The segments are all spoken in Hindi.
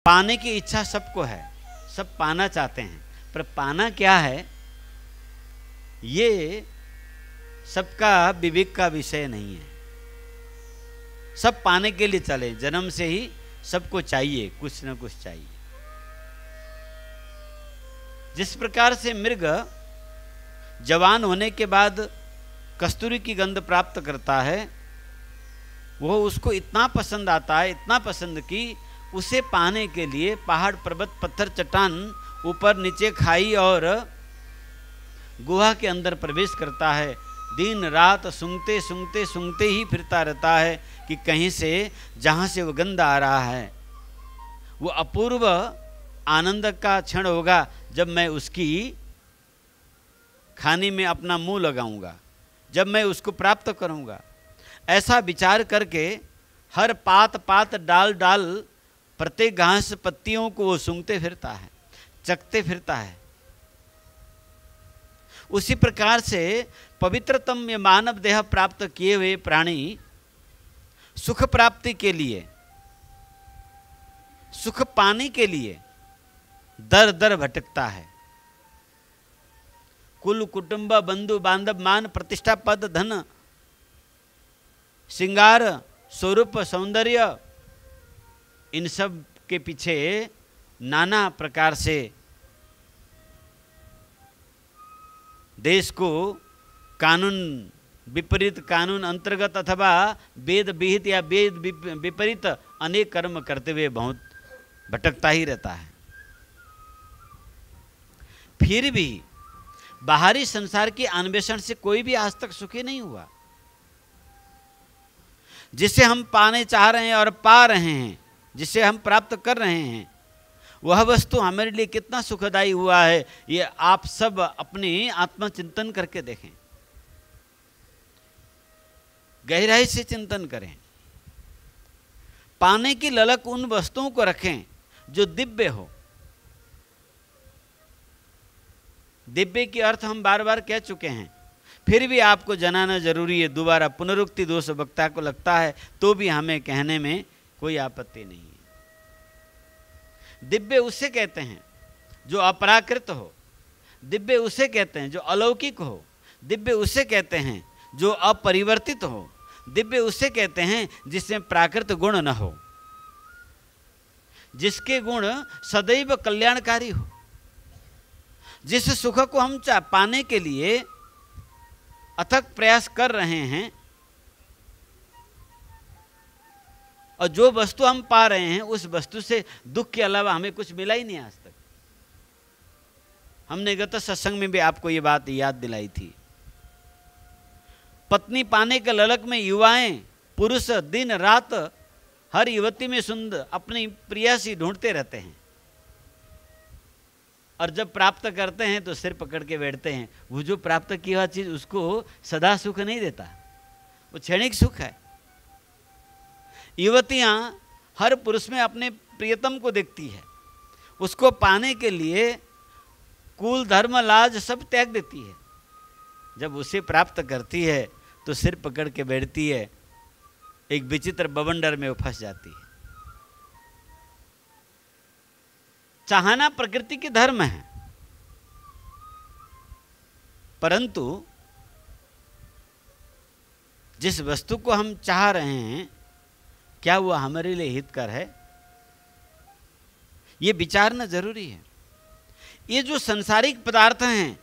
पाने की इच्छा सबको है, सब पाना चाहते हैं, पर पाना क्या है ये सबका विवेक का विषय नहीं है। सब पाने के लिए चले, जन्म से ही सबको चाहिए, कुछ न कुछ चाहिए। जिस प्रकार से मृग जवान होने के बाद कस्तूरी की गंध प्राप्त करता है, वो उसको इतना पसंद आता है, इतना पसंद कि उसे पाने के लिए पहाड़ पर्वत पत्थर चट्टान ऊपर नीचे खाई और गुहा के अंदर प्रवेश करता है। दिन रात सूंघते सूंघते सूंघते ही फिरता रहता है कि कहीं से जहाँ से वो गंध आ रहा है वो अपूर्व आनंद का क्षण होगा जब मैं उसकी खाने में अपना मुंह लगाऊंगा, जब मैं उसको प्राप्त करूंगा। ऐसा विचार करके हर पात पात डाल डाल प्रत्येक घास पत्तियों को वो सूंघते फिरता है, चखते फिरता है। उसी प्रकार से पवित्रतम ये मानव देह प्राप्त किए हुए प्राणी सुख प्राप्ति के लिए, सुख पाने के लिए दर दर भटकता है। कुल कुटुंब बंधु बांधव मान प्रतिष्ठा पद धन श्रृंगार स्वरूप सौंदर्य, इन सब के पीछे नाना प्रकार से देश को कानून विपरीत कानून अंतर्गत अथवा वेद विहित या वेद विपरीत अनेक कर्म करते हुए बहुत भटकता ही रहता है। फिर भी बाहरी संसार के अन्वेषण से कोई भी आज तक सुखी नहीं हुआ। जिसे हम पाने चाह रहे हैं और पा रहे हैं, जिसे हम प्राप्त कर रहे हैं, वह वस्तु हमारे लिए कितना सुखदायी हुआ है, ये आप सब अपनी आत्मचिंतन करके देखें, गहराई से चिंतन करें। पाने की ललक उन वस्तुओं को रखें जो दिव्य हो। दिव्य की अर्थ हम बार बार कह चुके हैं, फिर भी आपको जनाना जरूरी है। दोबारा पुनरुक्ति दोष वक्ता को लगता है तो भी हमें कहने में कोई आपत्ति नहीं है। दिव्य उसे कहते हैं जो अपराकृत हो, दिव्य उसे कहते हैं जो अलौकिक हो, दिव्य उसे कहते हैं जो अपरिवर्तित हो, दिव्य उसे कहते हैं जिसमें प्राकृत गुण न हो, जिसके गुण सदैव कल्याणकारी हो। जिस सुख को हम पाने के लिए अथक प्रयास कर रहे हैं और जो वस्तु हम पा रहे हैं उस वस्तु से दुख के अलावा हमें कुछ मिला ही नहीं आज तक। हमने गत सत्संग में भी आपको ये बात याद दिलाई थी। पत्नी पाने के ललक में युवाएं पुरुष दिन रात हर युवती में सुंदर अपनी प्रियासी ढूंढते रहते हैं और जब प्राप्त करते हैं तो सिर पकड़ के बैठते हैं। वो जो प्राप्त किया हुआ चीज उसको सदा सुख नहीं देता, वो क्षणिक सुख है। युवतियां हर पुरुष में अपने प्रियतम को देखती है, उसको पाने के लिए कुल धर्म लाज सब त्याग देती है। जब उसे प्राप्त करती है तो सिर पकड़ के बैठती है, एक विचित्र बवंडर में वो फंस जाती है। चाहना प्रकृति के धर्म है, परंतु जिस वस्तु को हम चाह रहे हैं क्या वह हमारे लिए हितकर है, ये विचारना जरूरी है। ये जो सांसारिक पदार्थ हैं,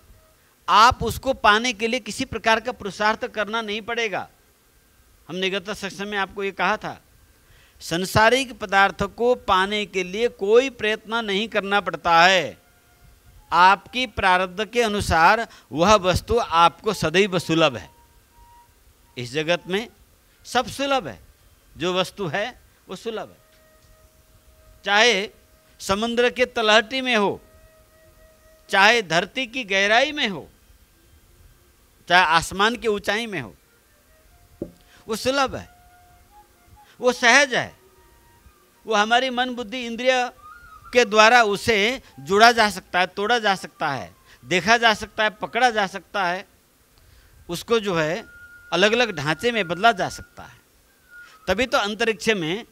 आप उसको पाने के लिए किसी प्रकार का पुरुषार्थ करना नहीं पड़ेगा। हमने गत सत्संग में आपको ये कहा था, सांसारिक पदार्थ को पाने के लिए कोई प्रयत्न नहीं करना पड़ता है। आपकी प्रारब्ध के अनुसार वह वस्तु आपको सदैव सुलभ है। इस जगत में सब सुलभ है, जो वस्तु है वो सुलभ है। चाहे समुद्र के तलहटी में हो, चाहे धरती की गहराई में हो, चाहे आसमान की ऊंचाई में हो, वो सुलभ है, वो सहज है। वो हमारी मन बुद्धि इंद्रिय के द्वारा उसे जुड़ा जा सकता है, तोड़ा जा सकता है, देखा जा सकता है, पकड़ा जा सकता है, उसको जो है अलग अलग ढांचे में बदला जा सकता है। तभी तो अंतरिक्ष में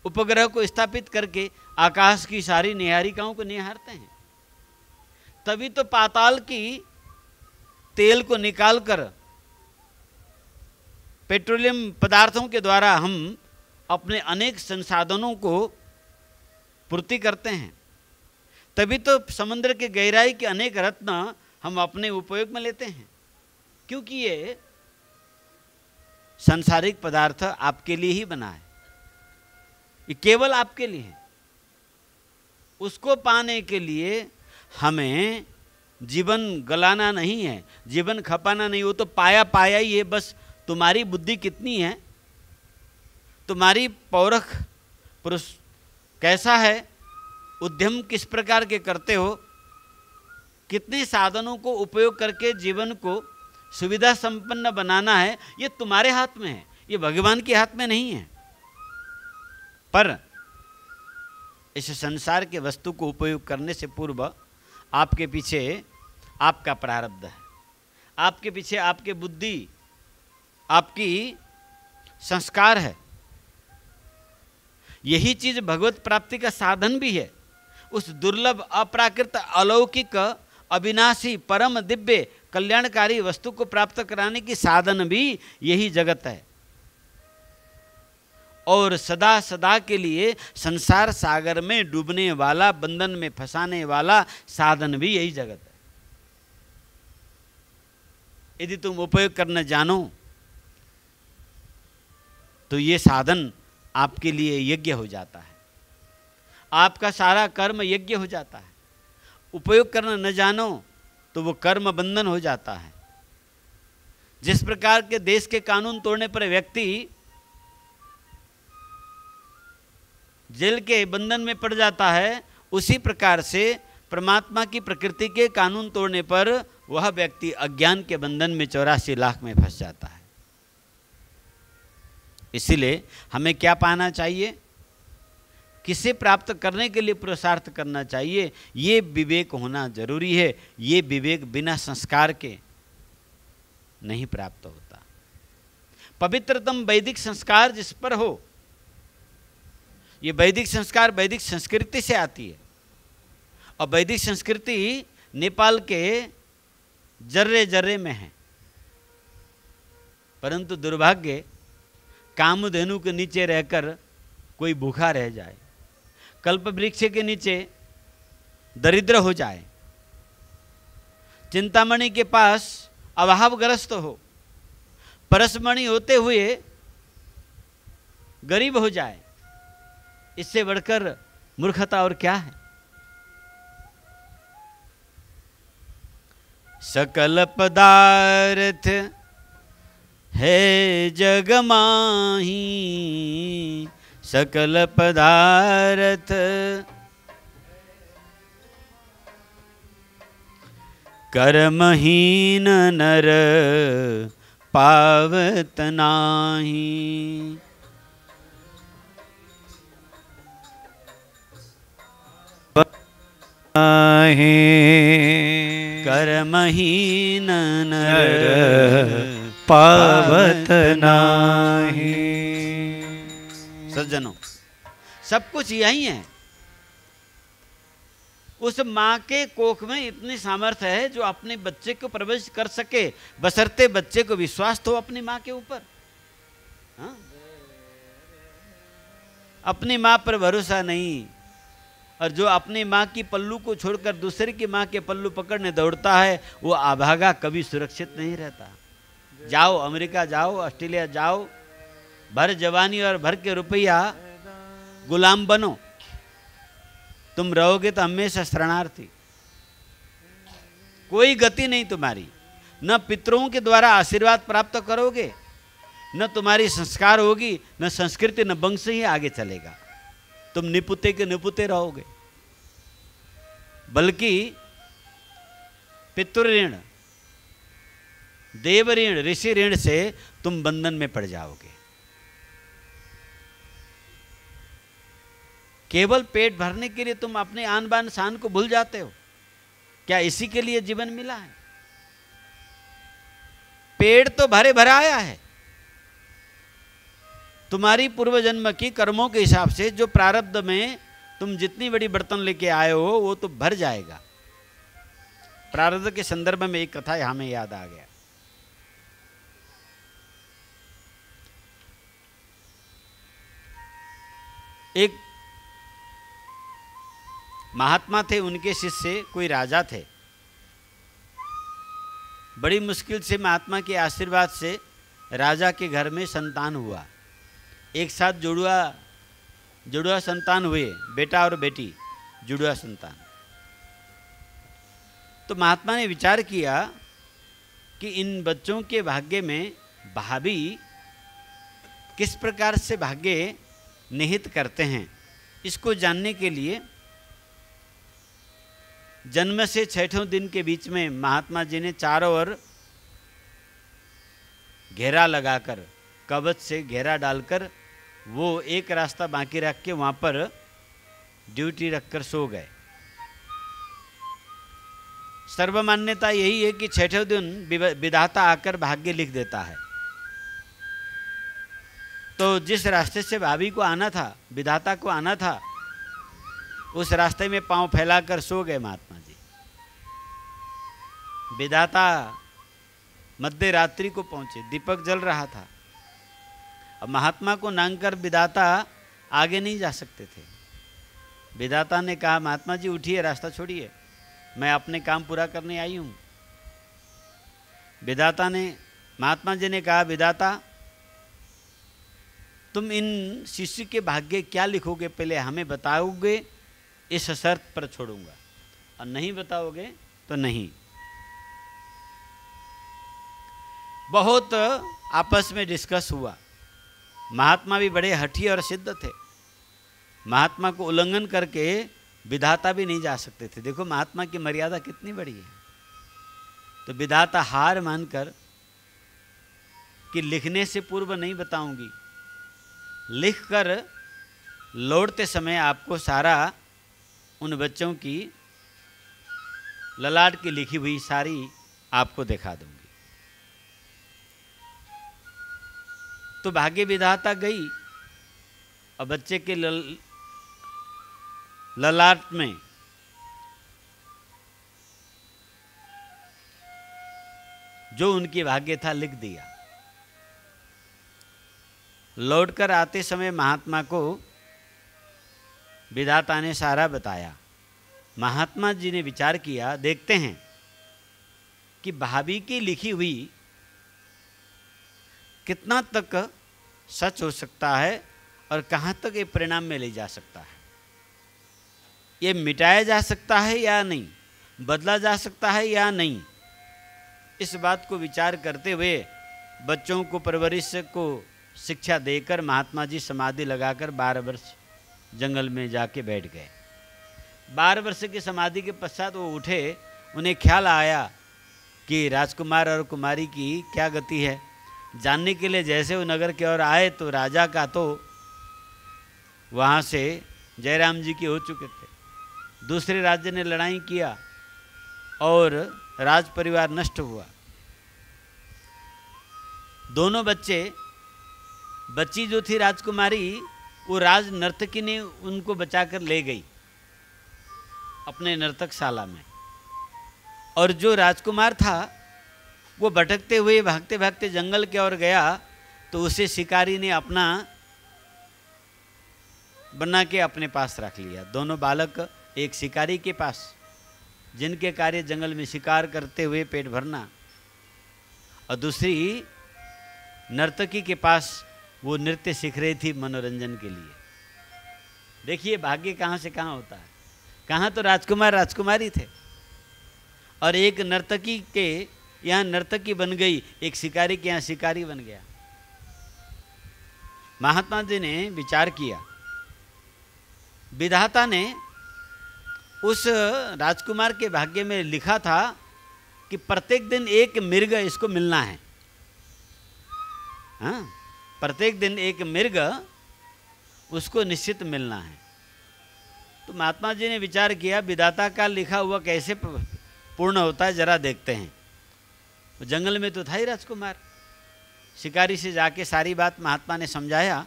उपग्रह को स्थापित करके आकाश की सारी निहारिकाओं को निहारते हैं। तभी तो पाताल की तेल को निकालकर पेट्रोलियम पदार्थों के द्वारा हम अपने अनेक संसाधनों को पूर्ति करते हैं। तभी तो समुद्र के गहराई के अनेक रत्न हम अपने उपयोग में लेते हैं, क्योंकि ये सांसारिक पदार्थ आपके लिए ही बना है, ये केवल आपके लिए है। उसको पाने के लिए हमें जीवन गलाना नहीं है, जीवन खपाना नहीं, वो तो पाया पाया ही है। बस तुम्हारी बुद्धि कितनी है, तुम्हारी पौरख पुरुष कैसा है, उद्यम किस प्रकार के करते हो, कितने साधनों को उपयोग करके जीवन को सुविधा संपन्न बनाना है, ये तुम्हारे हाथ में है, ये भगवान के हाथ में नहीं है। पर इस संसार के वस्तु को उपयोग करने से पूर्व आपके पीछे आपका प्रारब्ध है, आपके पीछे आपके बुद्धि, आपकी संस्कार है। यही चीज भगवत प्राप्ति का साधन भी है। उस दुर्लभ, अप्राकृत, अलौकिक, अविनाशी, परम दिव्य, कल्याणकारी वस्तु को प्राप्त कराने की साधन भी यही जगत है। और सदा सदा के लिए संसार सागर में डूबने वाला, बंधन में फंसाने वाला साधन भी यही जगत है। यदि तुम उपयोग करना जानो तो ये साधन आपके लिए यज्ञ हो जाता है, आपका सारा कर्म यज्ञ हो जाता है। उपयोग करना न जानो तो वो कर्म बंधन हो जाता है। जिस प्रकार के देश के कानून तोड़ने पर व्यक्ति जेल के बंधन में पड़ जाता है, उसी प्रकार से परमात्मा की प्रकृति के कानून तोड़ने पर वह व्यक्ति अज्ञान के बंधन में 84 लाख में फंस जाता है। इसीलिए हमें क्या पाना चाहिए, किसे प्राप्त करने के लिए पुरुषार्थ करना चाहिए, ये विवेक होना जरूरी है। ये विवेक बिना संस्कार के नहीं प्राप्त होता। पवित्रतम वैदिक संस्कार जिस पर हो, ये वैदिक संस्कार वैदिक संस्कृति से आती है। और वैदिक संस्कृति नेपाल के जर्रे जर्रे में है। परंतु दुर्भाग्य, कामधेनु के नीचे रहकर कोई भूखा रह जाए, कल्प वृक्ष के नीचे दरिद्र हो जाए, चिंतामणि के पास अभावग्रस्त हो, परसमणि होते हुए गरीब हो जाए, इससे बढ़कर मूर्खता और क्या है। सकल पदार्थ है जग माही, सकल पदार्थ कर्महीन नर पावत नाही। कर्महीन नर पावत नाही। सज्जनों, सब कुछ यही है। उस माँ के कोख में इतनी सामर्थ्य है जो अपने बच्चे को प्रवेश कर सके, बशर्ते बच्चे को विश्वास तो अपनी माँ के ऊपर। हाँ? अपनी माँ पर भरोसा नहीं, और जो अपनी माँ की पल्लू को छोड़कर दूसरे की माँ के पल्लू पकड़ने दौड़ता है, वो अभागा कभी सुरक्षित नहीं रहता। जाओ अमेरिका जाओ, ऑस्ट्रेलिया जाओ, भर जवानी और भर के रुपया गुलाम बनो, तुम रहोगे तो हमेशा शरणार्थी। कोई गति नहीं तुम्हारी, न पितरों के द्वारा आशीर्वाद प्राप्त करोगे, न तुम्हारी संस्कार होगी, न संस्कृति, न वंश ही आगे चलेगा। तुम निपुते के निपुते रहोगे। बल्कि पितृ ऋण, देव ऋण, ऋषि ऋण से तुम बंधन में पड़ जाओगे। केवल पेट भरने के लिए तुम अपने आन बान शान को भूल जाते हो। क्या इसी के लिए जीवन मिला है? पेट तो भरे भरा आया है। तुम्हारी पूर्व जन्म की कर्मों के हिसाब से जो प्रारब्ध में तुम जितनी बड़ी बर्तन लेके आए हो वो तो भर जाएगा। प्रारब्ध के संदर्भ में एक कथा हमें याद आ गया। एक महात्मा थे, उनके शिष्य कोई राजा थे। बड़ी मुश्किल से महात्मा के आशीर्वाद से राजा के घर में संतान हुआ। एक साथ जुड़वा संतान हुए, बेटा और बेटी, जुड़वा संतान। तो महात्मा ने विचार किया कि इन बच्चों के भाग्य में भाभी किस प्रकार से भाग्य निहित करते हैं, इसको जानने के लिए जन्म से 6ठों दिन के बीच में महात्मा जी ने चारों ओर घेरा लगाकर, कवच से घेरा डालकर, वो एक रास्ता बाकी रख के वहाँ पर ड्यूटी रखकर सो गए। सर्वमान्यता यही है कि 6ठों दिन विधाता आकर भाग्य लिख देता है। तो जिस रास्ते से भाभी को आना था, विधाता को आना था, उस रास्ते में पांव फैलाकर सो गए महात्मा जी। विधाता मध्य रात्रि को पहुंचे, दीपक जल रहा था। अब महात्मा को नांगकर विधाता आगे नहीं जा सकते थे। विधाता ने कहा, महात्मा जी उठिए, रास्ता छोड़िए, मैं अपने काम पूरा करने आई हूं। विधाता ने, महात्मा जी ने कहा, विधाता तुम इन शिष्य के भाग्य क्या लिखोगे, पहले हमें बताओगे, इस शर्त पर छोड़ूंगा, और नहीं बताओगे तो नहीं। बहुत आपस में डिस्कस हुआ। महात्मा भी बड़े हठी और सिद्ध थे। महात्मा को उल्लंघन करके विधाता भी नहीं जा सकते थे। देखो महात्मा की मर्यादा कितनी बड़ी है। तो विधाता हार मानकर कि लिखने से पूर्व नहीं बताऊंगी, लिखकर लौटते समय आपको सारा उन बच्चों की ललाट की लिखी हुई सारी आपको दिखा दूंगी। तो भाग्य विधाता गई और बच्चे के ललाट में जो उनकी भाग्य था लिख दिया। लौटकर आते समय महात्मा को विधाता ने सारा बताया। महात्मा जी ने विचार किया, देखते हैं कि भाभी की लिखी हुई कितना तक सच हो सकता है और कहाँ तक ये परिणाम में ले जा सकता है। ये मिटाया जा सकता है या नहीं, बदला जा सकता है या नहीं। इस बात को विचार करते हुए बच्चों को परवरिश को शिक्षा देकर महात्मा जी समाधि लगाकर 12 वर्ष जंगल में जाके बैठ गए। 12 वर्ष की समाधि के पश्चात वो उठे। उन्हें ख्याल आया कि राजकुमार और कुमारी की क्या गति है। जानने के लिए जैसे वो नगर की ओर आए तो राजा का तो वहाँ से जयराम जी की हो चुके थे। दूसरे राज्य ने लड़ाई किया और राज परिवार नष्ट हुआ। दोनों बच्ची जो थी राजकुमारी, वो राज नर्तकी ने उनको बचाकर ले गई अपने नर्तकशाला में। और जो राजकुमार था वो भटकते हुए भागते भागते जंगल की ओर गया तो उसे शिकारी ने अपना बना के अपने पास रख लिया। दोनों बालक एक शिकारी के पास, जिनके कार्य जंगल में शिकार करते हुए पेट भरना, और दूसरी नर्तकी के पास वो नृत्य सीख रही थी मनोरंजन के लिए। देखिए भाग्य कहाँ से कहाँ होता है। कहाँ तो राजकुमार राजकुमारी थे और एक नर्तकी के यहाँ नर्तकी बन गई, एक शिकारी के यहाँ शिकारी बन गया। महात्मा जी ने विचार किया, विधाता ने उस राजकुमार के भाग्य में लिखा था कि प्रत्येक दिन एक मृग इसको मिलना है। हाँ, प्रत्येक दिन एक मृग उसको निश्चित मिलना है। तो महात्मा जी ने विचार किया, विधाता का लिखा हुआ कैसे पूर्ण होता है, जरा देखते हैं। जंगल में तो था ही राजकुमार। शिकारी से जाके सारी बात महात्मा ने समझाया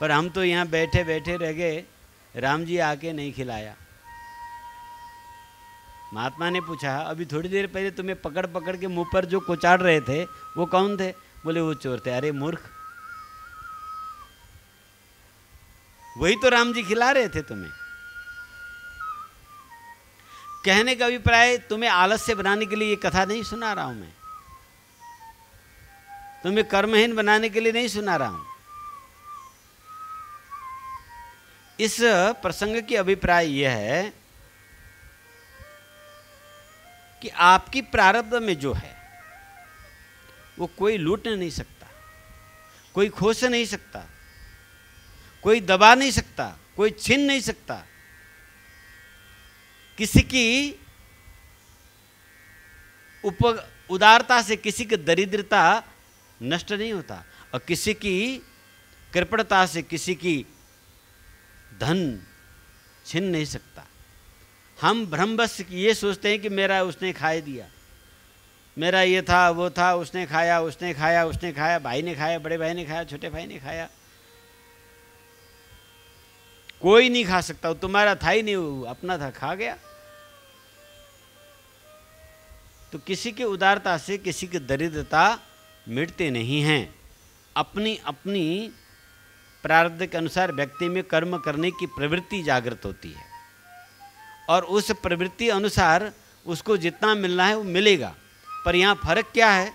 पर हम तो यहाँ बैठे बैठे रह गए, राम जी आके नहीं खिलाया। महात्मा ने पूछा, अभी थोड़ी देर पहले तुम्हें पकड़ पकड़ के मुंह पर जो कोचाड़ रहे थे वो कौन थे? बोले वो चोर थे। अरे मूर्ख, वही तो राम जी खिला रहे थे तुम्हें। कहने का अभिप्राय, तुम्हें आलस्य बनाने के लिए ये कथा नहीं सुना रहा हूं मैं, तुम्हें कर्महीन बनाने के लिए नहीं सुना रहा हूं। इस प्रसंग की अभिप्राय यह है कि आपकी प्रारब्ध में जो है वो कोई लूट नहीं सकता, कोई खोस नहीं सकता, कोई दबा नहीं सकता, कोई छीन नहीं सकता। किसी की उदारता से किसी की दरिद्रता नष्ट नहीं होता, और किसी की कृपणता से किसी की धन छीन नहीं सकता। हम भ्रमवश ये सोचते हैं कि मेरा उसने खाए दिया, मेरा ये था वो था, उसने खाया उसने खाया उसने खाया, भाई ने खाया, बड़े भाई ने खाया, छोटे भाई ने खाया, कोई नहीं खा सकता, वो तुम्हारा था ही नहीं, वो अपना था, खा गया। तो किसी की उदारता से किसी की दरिद्रता मिटते नहीं हैं। अपनी अपनी प्रारब्ध के अनुसार व्यक्ति में कर्म करने की प्रवृत्ति जागृत होती है, और उस प्रवृत्ति अनुसार उसको जितना मिलना है वो मिलेगा। पर यहाँ फर्क क्या है?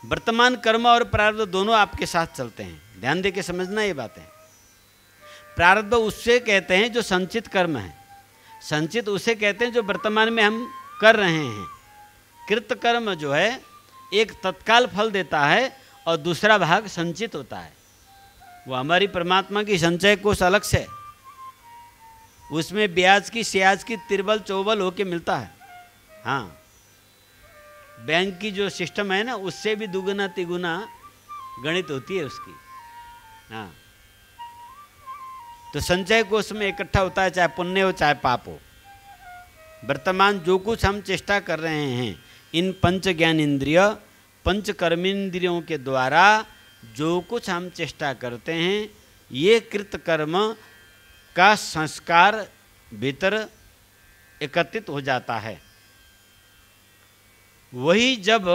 वर्तमान कर्म और प्रारब्ध दोनों आपके साथ चलते हैं, ध्यान दे के समझना ये बातें। प्रारब्ध उससे कहते हैं जो संचित कर्म है, संचित उसे कहते हैं जो वर्तमान में हम कर रहे हैं। कृत कर्म जो है एक तत्काल फल देता है और दूसरा भाग संचित होता है। वो हमारी परमात्मा की संचय कोष अलग से, उसमें ब्याज की स्याज की तिरबल चौबल होके मिलता है। हाँ, बैंक की जो सिस्टम है ना, उससे भी दुगुना तिगुना गणित होती है उसकी। हाँ, तो संचय कोष में इकट्ठा होता है, चाहे पुण्य हो चाहे पाप हो। वर्तमान जो कुछ हम चेष्टा कर रहे हैं, इन पंच ज्ञान इंद्रिय पंच कर्मेंद्रियों के द्वारा जो कुछ हम चेष्टा करते हैं, ये कृत कर्म का संस्कार भीतर एकत्रित हो जाता है। वही जब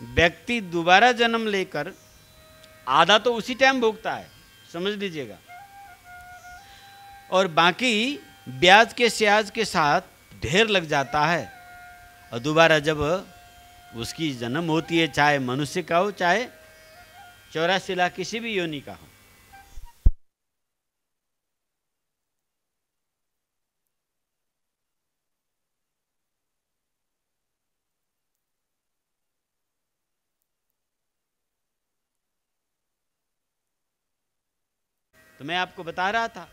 व्यक्ति दोबारा जन्म लेकर, आधा तो उसी टाइम भोगता है, समझ लीजिएगा, और बाकी ब्याज के स्याज के साथ ढेर लग जाता है, और दोबारा जब उसकी जन्म होती है, चाहे मनुष्य का हो चाहे 84 लाख किसी भी योनि का हो। तो मैं आपको बता रहा था,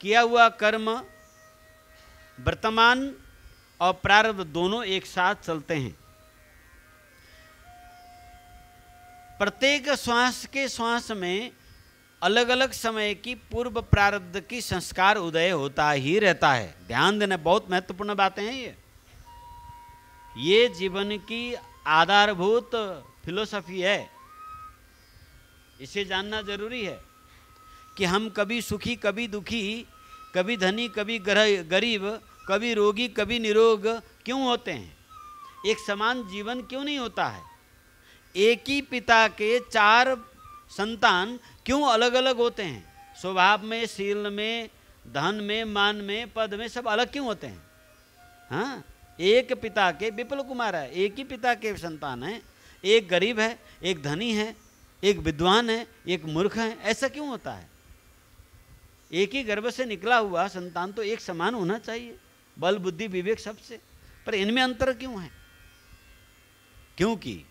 किया हुआ कर्म वर्तमान और प्रारब्ध दोनों एक साथ चलते हैं। प्रत्येक श्वास के श्वास में अलग अलग समय की पूर्व प्रारब्ध की संस्कार उदय होता ही रहता है। ध्यान देना, बहुत महत्वपूर्ण बातें हैं ये जीवन की आधारभूत फिलोसफी है। इसे जानना जरूरी है कि हम कभी सुखी कभी दुखी, कभी धनी कभी गरीब, कभी रोगी कभी निरोग क्यों होते हैं? एक समान जीवन क्यों नहीं होता है? एक ही पिता के 4 संतान क्यों अलग अलग होते हैं? स्वभाव में, शील में, धन में, मान में, पद में, सब अलग क्यों होते हैं? हाँ, एक पिता के, विपुल कुमार है, एक ही पिता के संतान हैं, एक गरीब है, एक धनी है, एक विद्वान है, एक मूर्ख है, ऐसा क्यों होता है? एक ही गर्भ से निकला हुआ संतान तो एक समान होना चाहिए, बल बुद्धि विवेक सबसे, पर इनमें अंतर क्यों है? क्योंकि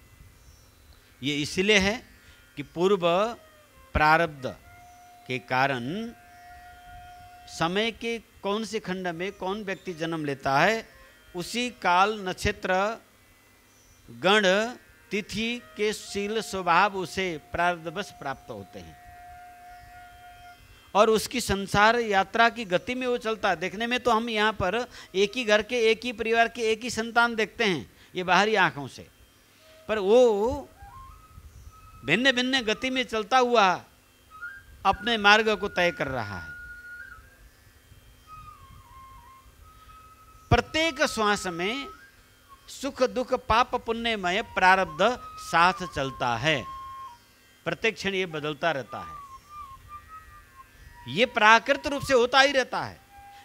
ये इसलिए है कि पूर्व प्रारब्ध के कारण समय के कौन से खंड में कौन व्यक्ति जन्म लेता है, उसी काल नक्षत्र गण तिथि के शील स्वभाव उसे प्रारब्धवश प्राप्त होते हैं, और उसकी संसार यात्रा की गति में वो चलता है। देखने में तो हम यहाँ पर एक ही घर के, एक ही परिवार के, एक ही संतान देखते हैं ये बाहरी आंखों से, पर वो भिन्न भिन्न गति में चलता हुआ अपने मार्ग को तय कर रहा है। प्रत्येक श्वास में सुख दुख पाप पुण्यमय प्रारब्ध साथ चलता है। प्रत्येक क्षण ये बदलता रहता है, ये प्राकृतिक रूप से होता ही रहता है,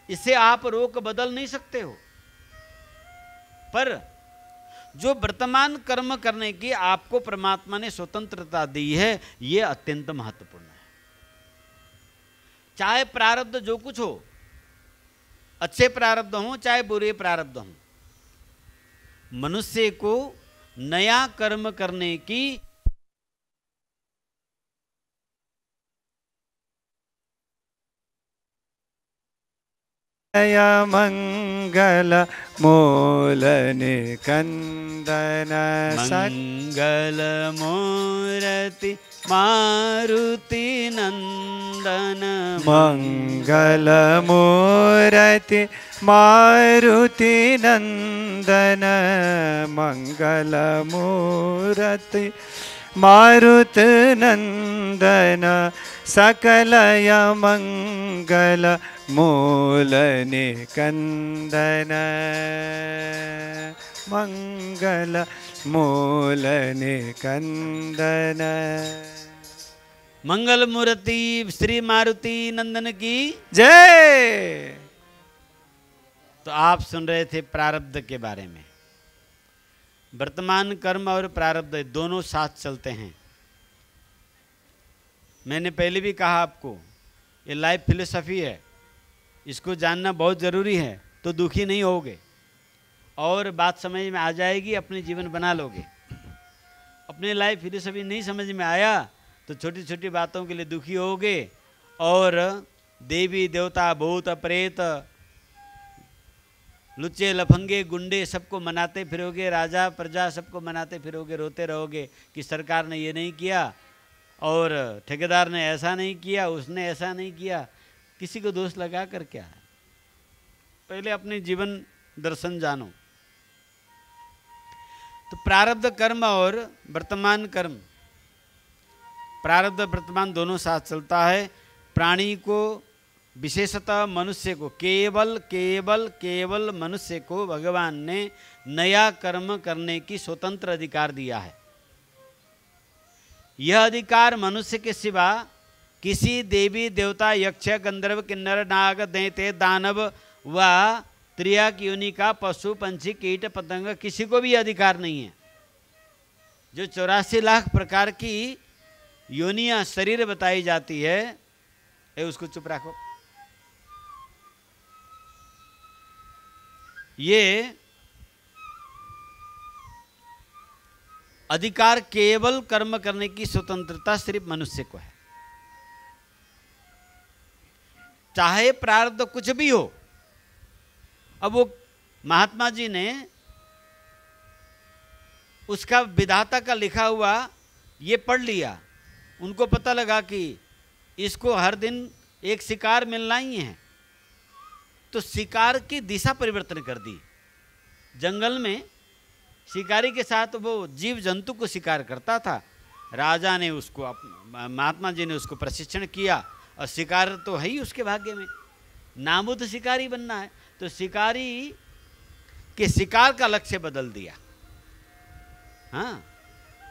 इसे आप रोक बदल नहीं सकते हो। पर जो वर्तमान कर्म करने की आपको परमात्मा ने स्वतंत्रता दी है, ये अत्यंत महत्वपूर्ण है। चाहे प्रारब्ध जो कुछ हो, अच्छे प्रारब्ध हो चाहे बुरे प्रारब्ध हो, मनुष्य को नया कर्म करने की मंगल मूल निकंदन मंगल मूर्ति मारुति नंदन मंगल मूर्ति मारुति नंदन मंगल मूर्ति मारुत नंदन सकलय मंगल मूल निकंदन मंगल मूल निकंदन। मंगल मूर्ति श्री मारुति नंदन की जय। तो आप सुन रहे थे प्रारब्ध के बारे में। वर्तमान कर्म और प्रारब्ध दोनों साथ चलते हैं। मैंने पहले भी कहा आपको, ये लाइफ फिलोसफी है, इसको जानना बहुत ज़रूरी है, तो दुखी नहीं होगे और बात समझ में आ जाएगी, अपने जीवन बना लोगे। अपने लाइफ फिलोसफी नहीं समझ में आया तो छोटी छोटी बातों के लिए दुखी होगे और देवी देवता भूत प्रेत लुच्चे लफंगे गुंडे सबको मनाते फिरोगे, राजा प्रजा सबको मनाते फिरोगे, रोते रहोगे कि सरकार ने ये नहीं किया और ठेकेदार ने ऐसा नहीं किया, उसने ऐसा नहीं किया। किसी को दोष लगा कर क्या है? पहले अपने जीवन दर्शन जानो। तो प्रारब्ध कर्म और वर्तमान कर्म, प्रारब्ध वर्तमान दोनों साथ चलता है। प्राणी को विशेषतः मनुष्य को, केवल केवल केवल मनुष्य को भगवान ने नया कर्म करने की स्वतंत्र अधिकार दिया है। यह अधिकार मनुष्य के सिवा किसी देवी देवता यक्ष गंधर्व किन्नर नाग दैत्य दानव व त्रियाक योनि का पशु पंछी कीट पतंग किसी को भी अधिकार नहीं है। जो 84 लाख प्रकार की योनियां शरीर बताई जाती है, उसको चुप रखो। ये अधिकार केवल कर्म करने की स्वतंत्रता सिर्फ मनुष्य को है। चाहे प्रारब्ध कुछ भी हो। अब वो महात्मा जी ने उसका विधाता का लिखा हुआ ये पढ़ लिया, उनको पता लगा कि इसको हर दिन एक शिकार मिलना ही है, तो शिकार की दिशा परिवर्तन कर दी। जंगल में शिकारी के साथ वो जीव जंतु को शिकार करता था। राजा ने उसको, महात्मा जी ने उसको प्रशिक्षण किया और शिकार तो है ही उसके भाग्य में, नामुद शिकारी बनना है। तो शिकारी के शिकार का लक्ष्य बदल दिया। हाँ,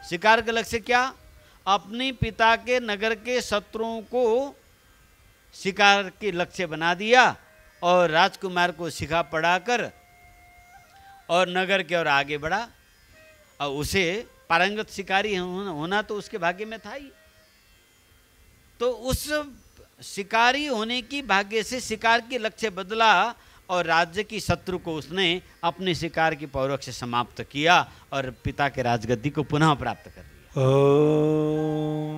शिकार का लक्ष्य क्या? अपने पिता के नगर के शत्रुओं को शिकार के लक्ष्य बना दिया और राजकुमार को शिखा पढ़ाकर और नगर की ओर आगे बढ़ा। और उसे पारंगत शिकारी होना तो उसके भाग्य में था ही। तो उस शिकारी होने की भाग्य से शिकार के लक्ष्य बदला और राज्य की शत्रु को उसने अपने शिकार की पौरख से समाप्त किया और पिता के राजगद्दी को पुनः प्राप्त कर लिया।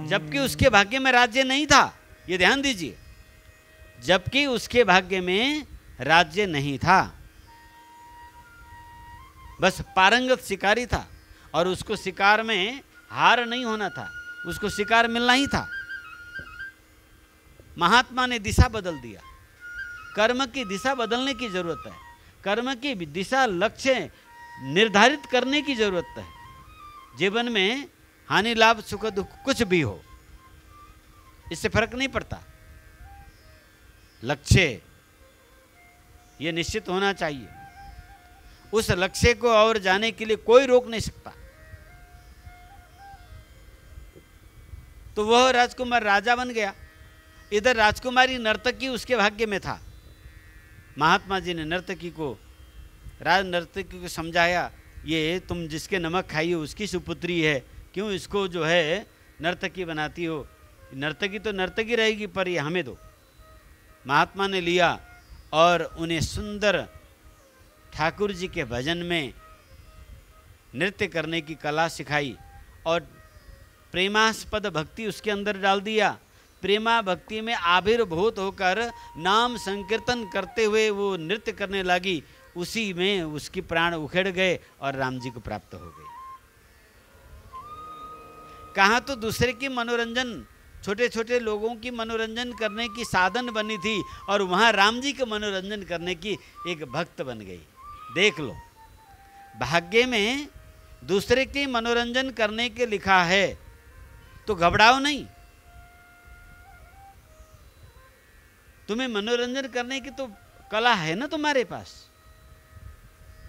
जबकि उसके भाग्य में राज्य नहीं था, ये ध्यान दीजिए, जबकि उसके भाग्य में राज्य नहीं था, बस पारंगत शिकारी था और उसको शिकार में हार नहीं होना था, उसको शिकार मिलना ही था। महात्मा ने दिशा बदल दिया। कर्म की दिशा बदलने की जरूरत है, कर्म की दिशा लक्ष्य निर्धारित करने की जरूरत है। जीवन में हानि लाभ सुख दुख कुछ भी हो, इससे फर्क नहीं पड़ता। लक्ष्य ये निश्चित होना चाहिए। उस लक्ष्य को और जाने के लिए कोई रोक नहीं सकता। तो वह राजकुमार राजा बन गया। इधर राजकुमारी नर्तकी उसके भाग्य में था। महात्मा जी ने नर्तकी को, राज नर्तकी को समझाया, ये तुम जिसके नमक खाई हो उसकी सुपुत्री है, क्यों इसको जो है नर्तकी बनाती हो? नर्तकी तो नर्तकी रहेगी, पर ये हमें दो। महात्मा ने लिया और उन्हें सुंदर ठाकुर जी के भजन में नृत्य करने की कला सिखाई और प्रेमास्पद भक्ति उसके अंदर डाल दिया। प्रेमा भक्ति में आविर्भूत होकर नाम संकीर्तन करते हुए वो नृत्य करने लगी। उसी में उसकी प्राण उखड़ गए और राम जी को प्राप्त हो गए। कहाँ तो दूसरे की मनोरंजन, छोटे छोटे लोगों की मनोरंजन करने की साधन बनी थी, और वहाँ राम जी के मनोरंजन करने की एक भक्त बन गई। देख लो, भाग्य में दूसरे की मनोरंजन करने के लिखा है तो घबराओ नहीं। तुम्हें मनोरंजन करने की तो कला है ना तुम्हारे पास।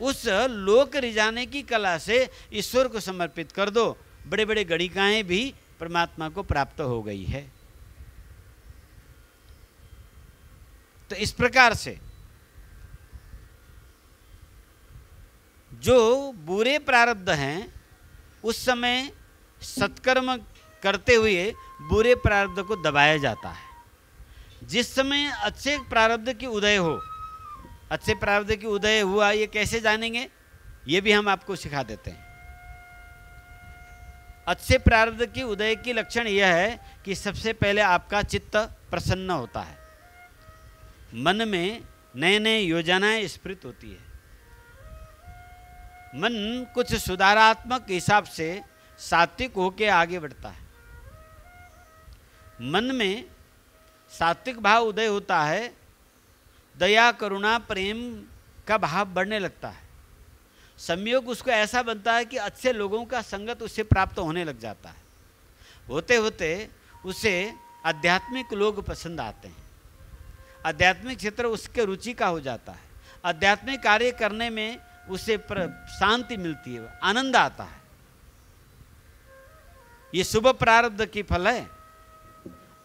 उस लोक रिझाने की कला से ईश्वर को समर्पित कर दो। बड़े बड़े गणिकाएं भी परमात्मा को प्राप्त हो गई है। तो इस प्रकार से जो बुरे प्रारब्ध हैं, उस समय सत्कर्म करते हुए बुरे प्रारब्ध को दबाया जाता है। जिस समय अच्छे प्रारब्ध की उदय हो, अच्छे प्रारब्ध की उदय हुआ, ये कैसे जानेंगे? ये भी हम आपको सिखा देते हैं। अच्छे प्रारब्ध की उदय की लक्षण यह है कि सबसे पहले आपका चित्त प्रसन्न होता है, मन में नए नए योजनाएं स्फुरित होती है, मन कुछ सुधारात्मक हिसाब से सात्विक होके आगे बढ़ता है, मन में सात्विक भाव उदय होता है, दया करुणा प्रेम का भाव बढ़ने लगता है। संयोग उसको ऐसा बनता है कि अच्छे लोगों का संगत उससे प्राप्त होने लग जाता है। होते होते उसे आध्यात्मिक लोग पसंद आते हैं, आध्यात्मिक क्षेत्र उसके रुचि का हो जाता है, आध्यात्मिक कार्य करने में उसे शांति मिलती है, आनंद आता है। ये शुभ प्रारब्ध की फल है।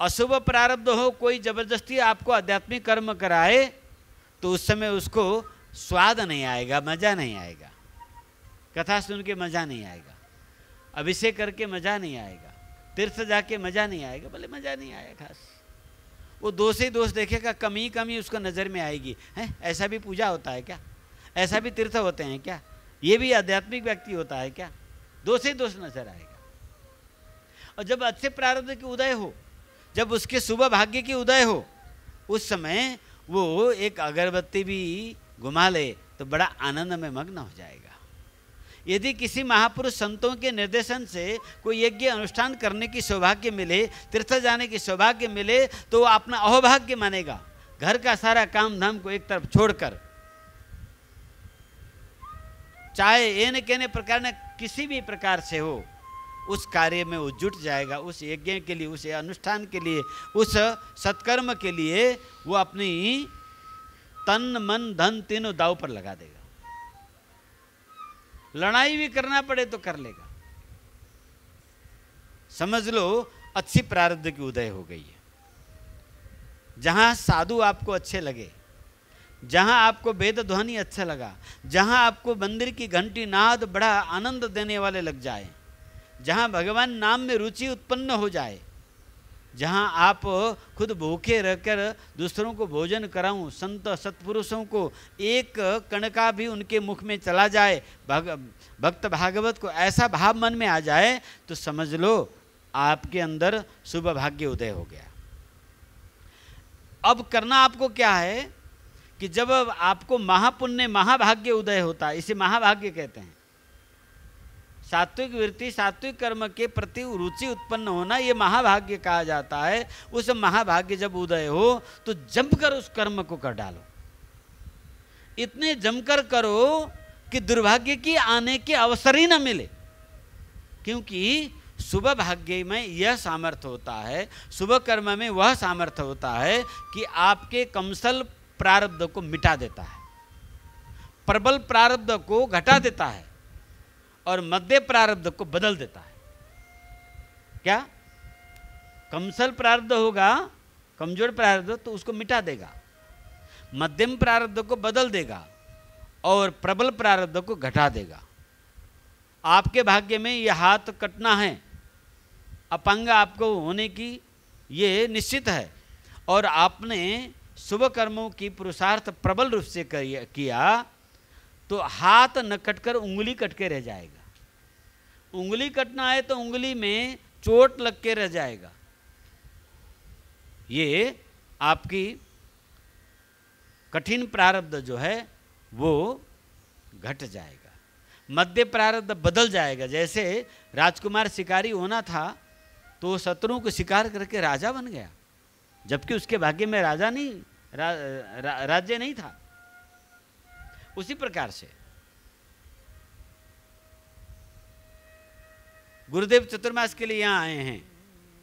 अशुभ प्रारब्ध हो, कोई जबरदस्ती आपको आध्यात्मिक कर्म कराए, तो उस समय उसको स्वाद नहीं आएगा, मजा नहीं आएगा, कथा सुन के मजा नहीं आएगा, अभिषेक करके मजा नहीं आएगा, तीर्थ जाके मजा नहीं आएगा, भले मजा नहीं आया खास। वो दोष ही दोष देखेगा, कमी कमी उसको नजर में आएगी। है ऐसा भी पूजा होता है क्या? ऐसा भी तीर्थ होते हैं क्या? ये भी आध्यात्मिक व्यक्ति होता है क्या? दोष ही दोष नजर आएगा। और जब अच्छे प्रारब्ध की उदय हो, जब उसके शुभ भाग्य की उदय हो, उस समय वो एक अगरबत्ती भी घुमा ले तो बड़ा आनंद में मग्न हो जाएगा। यदि किसी महापुरुष संतों के निर्देशन से कोई यज्ञ अनुष्ठान करने की सौभाग्य मिले, तीर्थ जाने की सौभाग्य मिले, तो वो अपना अहोभाग्य मानेगा। घर का सारा काम धाम को एक तरफ छोड़कर, चाहे एन कहने प्रकार ने किसी भी प्रकार से हो, उस कार्य में वो जुट जाएगा। उस यज्ञ के लिए, उस अनुष्ठान के लिए, उस सत्कर्म के लिए वो अपनी तन मन धन तीनों दांव पर लगा देगा। लड़ाई भी करना पड़े तो कर लेगा। समझ लो अच्छी प्रारब्ध की उदय हो गई है। जहां साधु आपको अच्छे लगे, जहां आपको वेद ध्वनि अच्छा लगा, जहां आपको मंदिर की घंटी नाद बड़ा आनंद देने वाले लग जाए, जहां भगवान नाम में रुचि उत्पन्न हो जाए, जहां आप खुद भूखे रहकर दूसरों को भोजन कराऊं, संत सत्पुरुषों को एक कणका भी उनके मुख में चला जाए, भक्त भागवत को ऐसा भाव मन में आ जाए, तो समझ लो आपके अंदर शुभ भाग्य उदय हो गया। अब करना आपको क्या है कि जब आपको महापुण्य महाभाग्य उदय होता है, इसे महाभाग्य कहते हैं। सात्विक वृत्ति, सात्विक कर्म के प्रति रुचि उत्पन्न होना, ये महाभाग्य कहा जाता है। उस महाभाग्य जब उदय हो तो जमकर उस कर्म को कर डालो। इतने जमकर करो कि दुर्भाग्य की आने के अवसर ही न मिले, क्योंकि शुभ भाग्य में यह सामर्थ्य होता है, शुभ कर्म में वह सामर्थ्य होता है कि आपके कमसल प्रारब्ध को मिटा देता है, प्रबल प्रारब्ध को घटा देता है और मध्य प्रारब्ध को बदल देता है। क्या कमसल प्रारब्ध होगा, कमजोर प्रारब्ध, तो उसको मिटा देगा, मध्यम प्रारब्ध को बदल देगा और प्रबल प्रारब्ध को घटा देगा। आपके भाग्य में यह हाथ कटना है, अपंग आपको होने की ये निश्चित है, और आपने शुभ कर्मों की पुरुषार्थ प्रबल रूप से किया तो हाथ न कटकर उंगली कट के रह जाएगा। उंगली कटना है तो उंगली में चोट लग के रह जाएगा। ये आपकी कठिन प्रारब्ध जो है वो घट जाएगा, मध्य प्रारब्ध बदल जाएगा। जैसे राजकुमार शिकारी होना था तो शत्रुओं को शिकार करके राजा बन गया, जबकि उसके भाग्य में राजा नहीं, राज्य नहीं था। उसी प्रकार से गुरुदेव चतुर्मास के लिए यहाँ आए हैं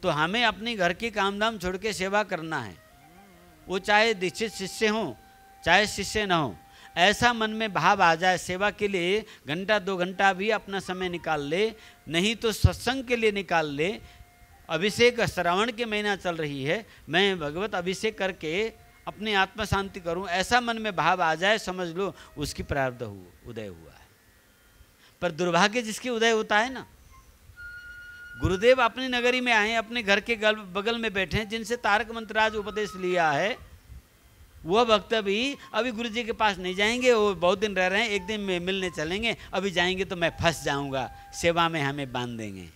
तो हमें अपनी घर की काम धाम छोड़ के सेवा करना है, वो चाहे दीक्षित शिष्य हो चाहे शिष्य न हो। ऐसा मन में भाव आ जाए, सेवा के लिए घंटा 2 घंटा भी अपना समय निकाल ले, नहीं तो सत्संग के लिए निकाल ले। अभिषेक श्रावण के महीना चल रही है, मैं भगवत अभिषेक करके अपनी आत्मा शांति करूं, ऐसा मन में भाव आ जाए, समझ लो उसकी प्रारब्ध उदय हुआ है। पर दुर्भाग्य जिसके उदय होता है ना, गुरुदेव अपनी नगरी में आए, अपने घर के बगल में बैठे हैं, जिनसे तारक मंत्राज उपदेश लिया है, वह भक्त भी अभी गुरु जी के पास नहीं जाएंगे, वो बहुत दिन रह रहे हैं, एक दिन में मिलने चलेंगे, अभी जाएंगे तो मैं फंस जाऊंगा, सेवा में हमें बांध देंगे।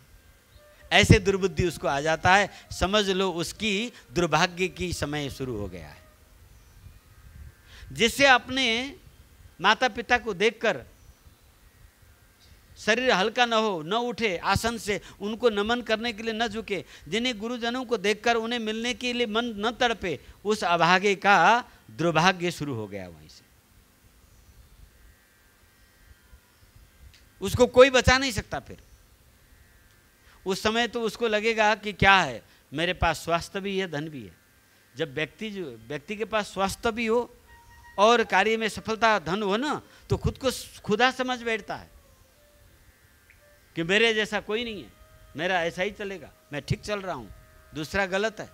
ऐसे दुर्बुद्धि उसको आ जाता है, समझ लो उसकी दुर्भाग्य की समय शुरू हो गया है। जिससे अपने माता पिता को देखकर शरीर हल्का न हो, न उठे आसन से, उनको नमन करने के लिए न झुके, जिन्हें गुरुजनों को देखकर उन्हें मिलने के लिए मन न तड़पे, उस अभागे का दुर्भाग्य शुरू हो गया। वहीं से उसको कोई बचा नहीं सकता। फिर उस समय तो उसको लगेगा कि क्या है, मेरे पास स्वास्थ्य भी है, धन भी है। जब व्यक्ति के पास स्वास्थ्य भी हो और कार्य में सफलता, धन हो ना, तो खुद को खुदा समझ बैठता है कि मेरे जैसा कोई नहीं है, मेरा ऐसा ही चलेगा, मैं ठीक चल रहा हूं, दूसरा गलत है।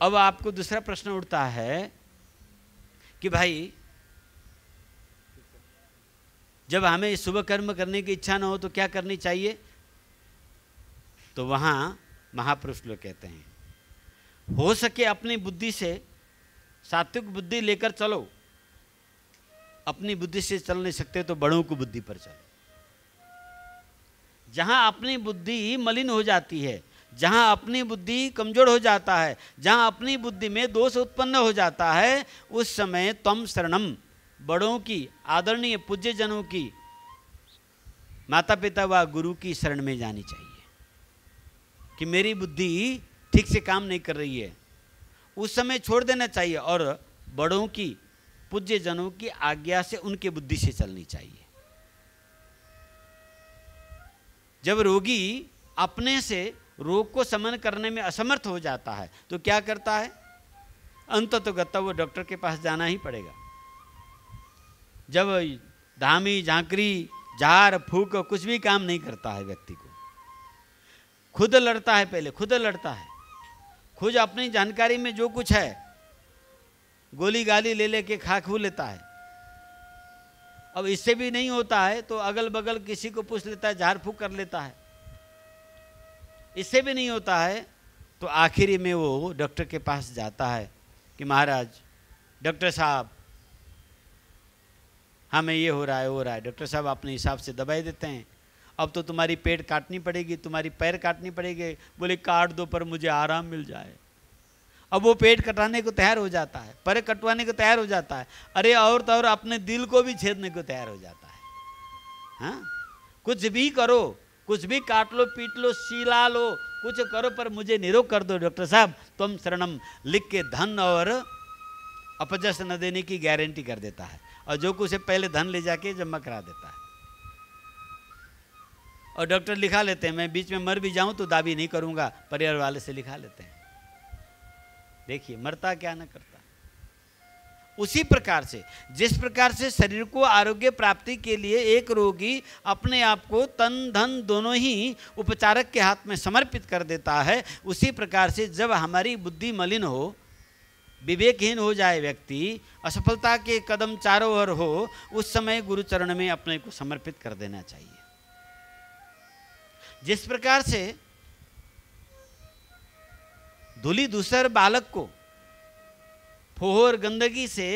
अब आपको दूसरा प्रश्न उठता है कि भाई जब हमें शुभ कर्म करने की इच्छा न हो तो क्या करनी चाहिए? तो वहां महापुरुष लोग कहते हैं, हो सके अपनी बुद्धि से, सात्विक बुद्धि लेकर चलो। अपनी बुद्धि से चल नहीं सकते तो बड़ों की बुद्धि पर चलो। जहां अपनी बुद्धि मलिन हो जाती है, जहां अपनी बुद्धि कमजोर हो जाता है, जहां अपनी बुद्धि में दोष उत्पन्न हो जाता है, उस समय तम शरणम, बड़ों की, आदरणीय पूज्य जनों की, माता पिता व गुरु की शरण में जानी चाहिए कि मेरी बुद्धि ठीक से काम नहीं कर रही है। उस समय छोड़ देना चाहिए और बड़ों की, पूज्य जनों की आज्ञा से, उनके बुद्धि से चलनी चाहिए। जब रोगी अपने से रोग को शमन करने में असमर्थ हो जाता है तो क्या करता है? अंततोगत्वा वो डॉक्टर के पास जाना ही पड़ेगा। जब धामी, झांकरी, झाड़ फूक कुछ भी काम नहीं करता है, व्यक्ति को खुद लड़ता है, पहले खुद लड़ता है, खुद अपनी जानकारी में जो कुछ है गोली गाली ले लेके खा खू लेता है। अब इससे भी नहीं होता है तो अगल बगल किसी को पूछ लेता है, झाड़ फूक कर लेता है। इससे भी नहीं होता है तो आखिरी में वो डॉक्टर के पास जाता है कि महाराज, डॉक्टर साहब, हमें ये हो रहा है, हो रहा है। डॉक्टर साहब अपने हिसाब से दवाई देते हैं। अब तो तुम्हारी पेट काटनी पड़ेगी, तुम्हारी पैर काटनी पड़ेगी। बोले काट दो पर मुझे आराम मिल जाए। अब वो पेट कटाने को तैयार हो जाता है, पैर कटवाने को तैयार हो जाता है, अरे और तो और अपने दिल को भी छेदने को तैयार हो जाता है। हाँ, कुछ भी करो, कुछ भी काट लो, पीट लो, सीला लो, कुछ करो पर मुझे निरोग कर दो डॉक्टर साहब, तुम शरणम लिख के धन और अपजस न देने की गारंटी कर देता है। और जो कुछ पहले धन ले जाके जमा करा देता है। और डॉक्टर लिखा लेते हैं मैं बीच में मर भी जाऊं तो दाबी नहीं करूंगा, परिवार वाले से लिखा लेते हैं। देखिए मरता क्या ना करता। उसी प्रकार से जिस प्रकार से शरीर को आरोग्य प्राप्ति के लिए एक रोगी अपने आप को तन धन दोनों ही उपचारक के हाथ में समर्पित कर देता है, उसी प्रकार से जब हमारी बुद्धि मलिन हो, विवेकहीन हो जाए व्यक्ति, असफलता के कदम चारों ओर हो, उस समय गुरु चरण में अपने को समर्पित कर देना चाहिए। जिस प्रकार से धूली दूसर बालक को, फोहर गंदगी से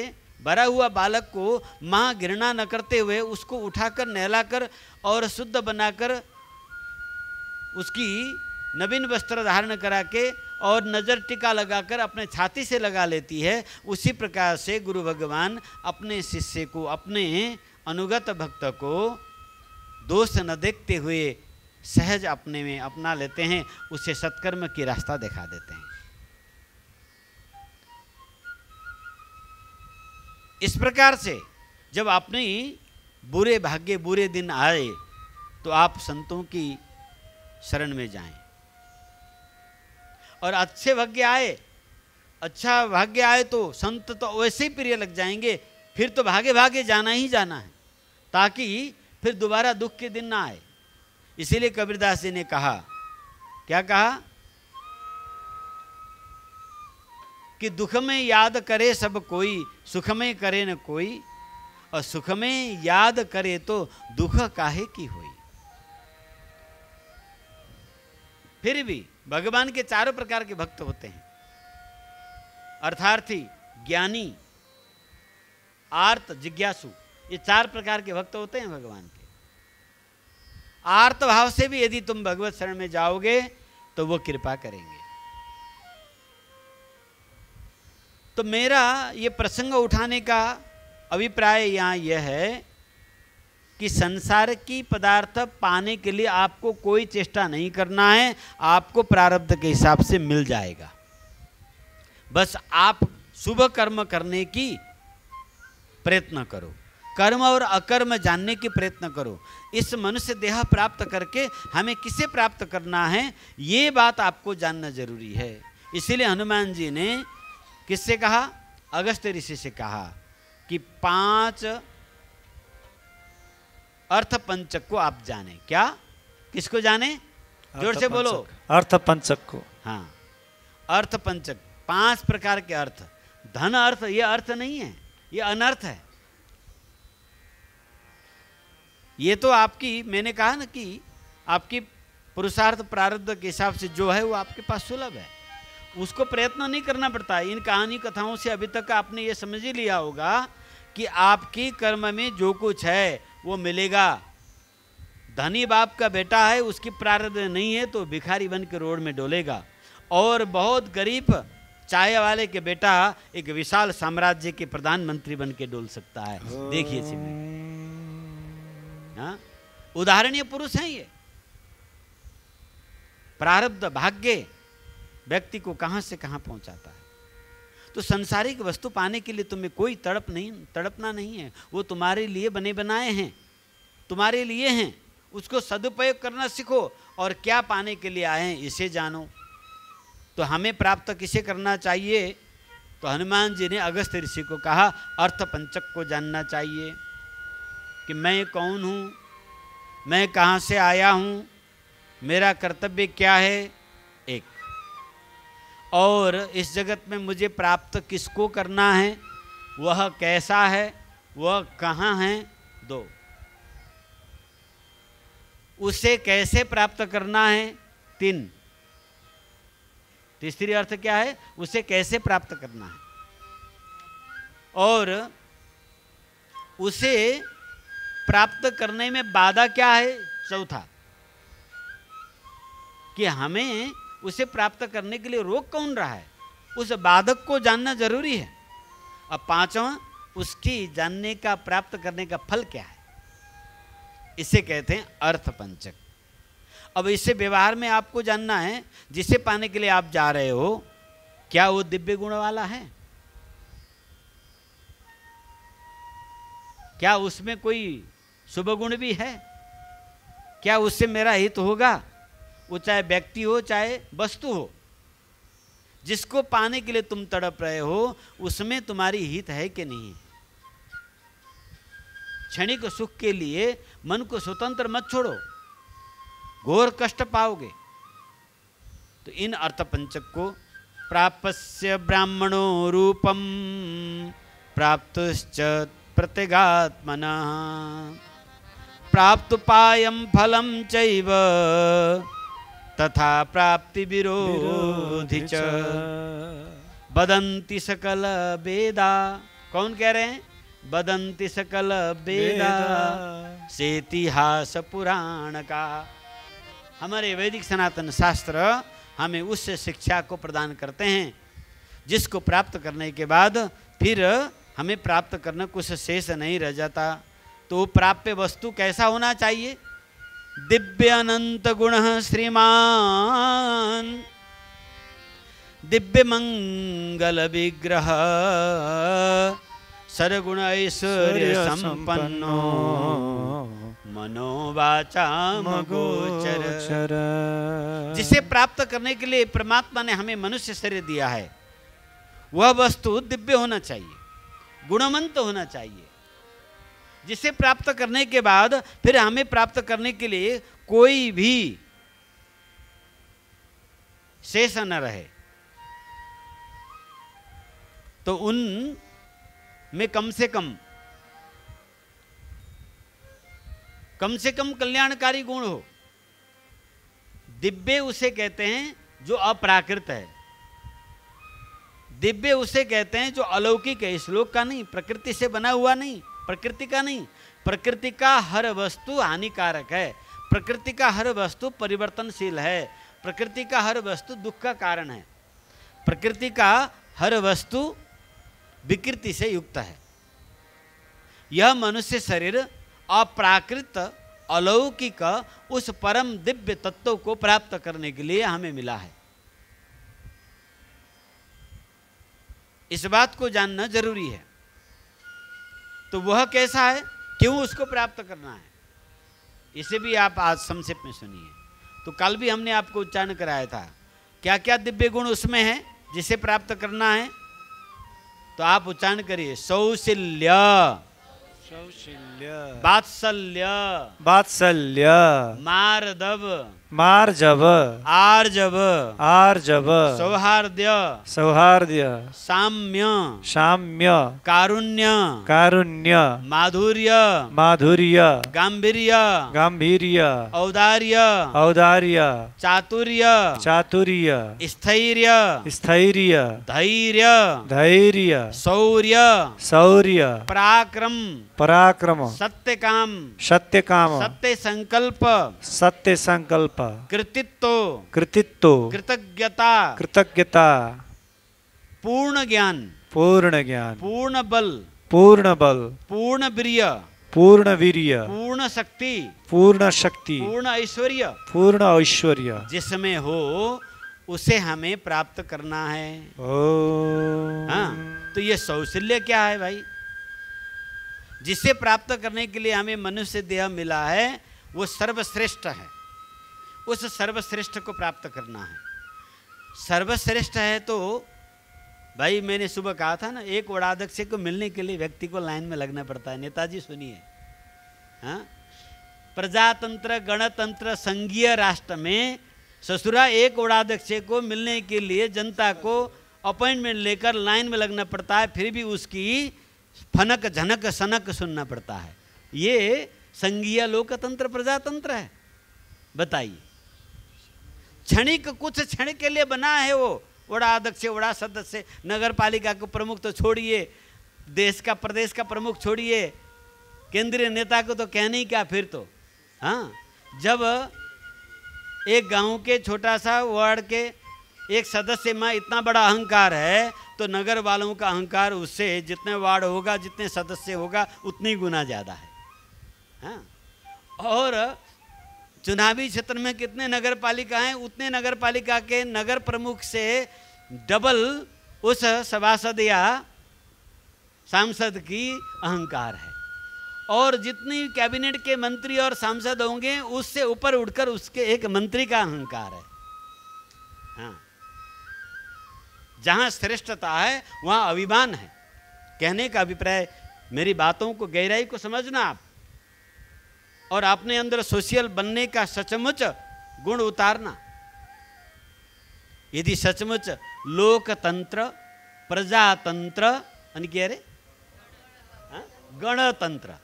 भरा हुआ बालक को मां घृणा न करते हुए उसको उठाकर नहलाकर और शुद्ध बनाकर उसकी नवीन वस्त्र धारण करा के और नजर टिका लगाकर अपने छाती से लगा लेती है, उसी प्रकार से गुरु भगवान अपने शिष्य को, अपने अनुगत भक्त को दोष न देखते हुए सहज अपने में अपना लेते हैं, उसे सत्कर्म की रास्ता दिखा देते हैं। इस प्रकार से जब अपने बुरे भाग्य बुरे दिन आए तो आप संतों की शरण में जाएं, और अच्छे भाग्य आए, अच्छा भाग्य आए तो संत तो वैसे ही प्रिय लग जाएंगे, फिर तो भागे भागे जाना ही जाना है, ताकि फिर दोबारा दुख के दिन ना आए। इसीलिए कबीरदास जी ने कहा, क्या कहा कि दुख में याद करे सब कोई, सुख में करे न कोई, और सुख में याद करे तो दुख काहे की होई। फिर भी भगवान के चारों प्रकार के भक्त होते हैं, अर्थार्थी, ज्ञानी, आर्त, जिज्ञासु, ये चार प्रकार के भक्त होते हैं भगवान के। आर्त भाव से भी यदि तुम भगवत शरण में जाओगे तो वो कृपा करेंगे। तो मेरा ये प्रसंग उठाने का अभिप्राय यहाँ यह है कि संसार की पदार्थ पाने के लिए आपको कोई चेष्टा नहीं करना है, आपको प्रारब्ध के हिसाब से मिल जाएगा। बस आप शुभ कर्म करने की प्रयत्न करो, कर्म और अकर्म जानने की प्रयत्न करो। इस मनुष्य देह प्राप्त करके हमें किसे प्राप्त करना है, ये बात आपको जानना जरूरी है। इसीलिए हनुमान जी ने किससे कहा, अगस्त्य ऋषि से कहा कि 5 अर्थ पंचक को आप जाने। क्या, किसको जाने, जोर से बोलो, अर्थ पंचक को। हाँ, अर्थ पंचक, 5 प्रकार के अर्थ। धन अर्थ ये अर्थ नहीं है, ये अनर्थ है। ये तो आपकी, मैंने कहा ना कि आपकी पुरुषार्थ प्रारब्ध के हिसाब से जो है वो आपके पास सुलभ है, उसको प्रयत्न नहीं करना पड़ता है। इन कहानी कथाओं से अभी तक आपने ये समझ ही लिया होगा कि आपकी कर्म में जो कुछ है वो मिलेगा। धनी बाप का बेटा है, उसकी प्रारब्ध नहीं है तो भिखारी बन के रोड में डोलेगा, और बहुत गरीब चाय वाले के बेटा एक विशाल साम्राज्य के प्रधानमंत्री बन के डोल सकता है। देखिए हाँ, उदाहरणीय पुरुष हैं ये। प्रारब्ध भाग्य व्यक्ति को कहां से कहां पहुंचाता है। तो संसारिक वस्तु पाने के लिए तुम्हें कोई तड़पना नहीं है, वो तुम्हारे लिए बने बनाए हैं, तुम्हारे लिए हैं। उसको सदुपयोग करना सीखो, और क्या पाने के लिए आए हैं इसे जानो। तो हमें प्राप्त किसे करना चाहिए, तो हनुमान जी ने अगस्त्य ऋषि को कहा अर्थ पंचक को जानना चाहिए कि मैं कौन हूँ, मैं कहाँ से आया हूँ, मेरा कर्तव्य क्या है, एक, और इस जगत में मुझे प्राप्त किसको करना है, वह कैसा है, वह कहाँ है, 2, उसे कैसे प्राप्त करना है, 3, तीसरी अर्थ क्या है, उसे कैसे प्राप्त करना है, और उसे प्राप्त करने में बाधा क्या है, 4, कि हमें उसे प्राप्त करने के लिए रोक कौन रहा है, उस बाधक को जानना जरूरी है। अब 5वां, उसकी जानने का, प्राप्त करने का फल क्या है, इसे कहते हैं अर्थ पंचक। अब इसे व्यवहार में आपको जानना है, जिसे पाने के लिए आप जा रहे हो क्या वो दिव्य गुण वाला है, क्या उसमें कोई शुभ गुण भी है, क्या उससे मेरा हित होगा? वो चाहे व्यक्ति हो चाहे वस्तु हो, जिसको पाने के लिए तुम तड़प रहे हो उसमें तुम्हारी हित है कि नहीं? क्षणिक सुख के लिए मन को स्वतंत्र मत छोड़ो, घोर कष्ट पाओगे। तो इन अर्थपंचक को प्राप्स्य ब्राह्मणो रूपम प्राप्तश्च प्रत्यगात्मना प्राप्तुपायं फलं चैव तथा प्राप्ति विरोधि च वदन्ति सकल वेदा। कौन कह रहे हैं? वदन्ति सकल वेदा से इतिहास पुराण का। हमारे वैदिक सनातन शास्त्र हमें उस शिक्षा को प्रदान करते हैं जिसको प्राप्त करने के बाद फिर हमें प्राप्त करना कुछ शेष नहीं रह जाता। तो प्राप्य वस्तु कैसा होना चाहिए? दिव्य अनंत गुण श्रीमान दिव्य मंगल विग्रह सरगुण ऐश्वर्य संपन्नो मनोवाचा गोचर। जिसे प्राप्त करने के लिए परमात्मा ने हमें मनुष्य शरीर दिया है, वह वस्तु दिव्य होना चाहिए, गुणवंत होना चाहिए, जिसे प्राप्त करने के बाद फिर हमें प्राप्त करने के लिए कोई भी शेष न रहे। तो उन में कम से कम कल्याणकारी गुण हो। दिव्य उसे कहते हैं जो अप्राकृत है, दिव्य उसे कहते हैं जो अलौकिक है, श्लोक का नहीं, प्रकृति से बना हुआ नहीं, प्रकृति का नहीं। प्रकृति का हर वस्तु हानिकारक है, प्रकृति का हर वस्तु परिवर्तनशील है, प्रकृति का हर वस्तु दुख का कारण है, प्रकृति का हर वस्तु विकृति से युक्त है। यह मनुष्य शरीर अप्राकृत अलौकिक उस परम दिव्य तत्व को प्राप्त करने के लिए हमें मिला है। इस बात को जानना जरूरी है। तो वह कैसा है, क्यों उसको प्राप्त करना है, इसे भी आप आज संक्षेप में सुनिए। तो कल भी हमने आपको उच्चारण कराया था क्या क्या दिव्य गुण उसमें है जिसे प्राप्त करना है। तो आप उच्चारण करिए, सौशील्य, वात्सल्य, वात्सल्य, मार्दव, मार्जव, आर्जव, आर्जव, सौहार्द्य, सौहार्द्य, साम्य, साम्य, कारुण्य, कारुण्य, माधुर्य, माधुर्य, गांभीर्य, गांभीर्य, औदार्य, औदार्य, चातुर्य, चातुर्य, स्थैर्य, स्थैर्य, धैर्य, धैर्य, शौर्य, शौर्य, पराक्रम, पराक्रम, सत्यकाम, सत्यकाम, सत्य संकल्प, सत्य संकल्प, कृतित्व, कृतित्व, कृतज्ञता, कृतज्ञता, पूर्ण ज्ञान, पूर्ण ज्ञान, पूर्ण बल, पूर्ण बल, पूर्ण वीर्य, पूर्ण वीर्य, पूर्ण शक्ति, पूर्ण शक्ति, पूर्ण ऐश्वर्य, पूर्ण ऐश्वर्य जिसमें हो उसे हमें प्राप्त करना है। ओम। हाँ, तो ये सौशील्य क्या है भाई? जिसे प्राप्त करने के लिए हमें मनुष्य देह मिला है वो सर्वश्रेष्ठ है, उस सर्वश्रेष्ठ को प्राप्त करना है। सर्वश्रेष्ठ है तो भाई मैंने सुबह कहा था ना, एक वड़ाध्यक्ष को मिलने के लिए व्यक्ति को लाइन में लगना पड़ता है। नेताजी सुनिए, हाँ, प्रजातंत्र गणतंत्र संघीय राष्ट्र में ससुरा एक वड़ाध्यक्ष को मिलने के लिए जनता को अपॉइंटमेंट लेकर लाइन में लगना पड़ता है, फिर भी उसकी फनक झनक सनक सुनना पड़ता है। ये संघीय लोकतंत्र प्रजातंत्र है। बताइए, क्षणिक कुछ क्षण के लिए बना है वो वड़ा अध्यक्ष, वड़ा सदस्य, नगर पालिका को प्रमुख तो छोड़िए, देश का प्रदेश का प्रमुख छोड़िए, केंद्रीय नेता को तो कहने ही क्या फिर तो। हाँ, जब एक गांव के छोटा सा वार्ड के एक सदस्य में इतना बड़ा अहंकार है तो नगर वालों का अहंकार उससे जितने वार्ड होगा, जितने सदस्य होगा, उतनी गुना ज़्यादा है। हाँ, और चुनावी क्षेत्र में कितने नगर पालिका हैं, उतने नगर पालिका के नगर प्रमुख से डबल उस सभासद या सांसद की अहंकार है। और जितनी कैबिनेट के मंत्री और सांसद होंगे उससे ऊपर उठकर उसके एक मंत्री का अहंकार है। हाँ, जहां श्रेष्ठता है वहां अभिमान है। कहने का अभिप्राय, मेरी बातों को गहराई को समझना आप, और अपने अंदर सोशल बनने का सचमुच गुण उतारना। यदि सचमुच लोकतंत्र, प्रजातंत्र आणि क्या रे गणतंत्र,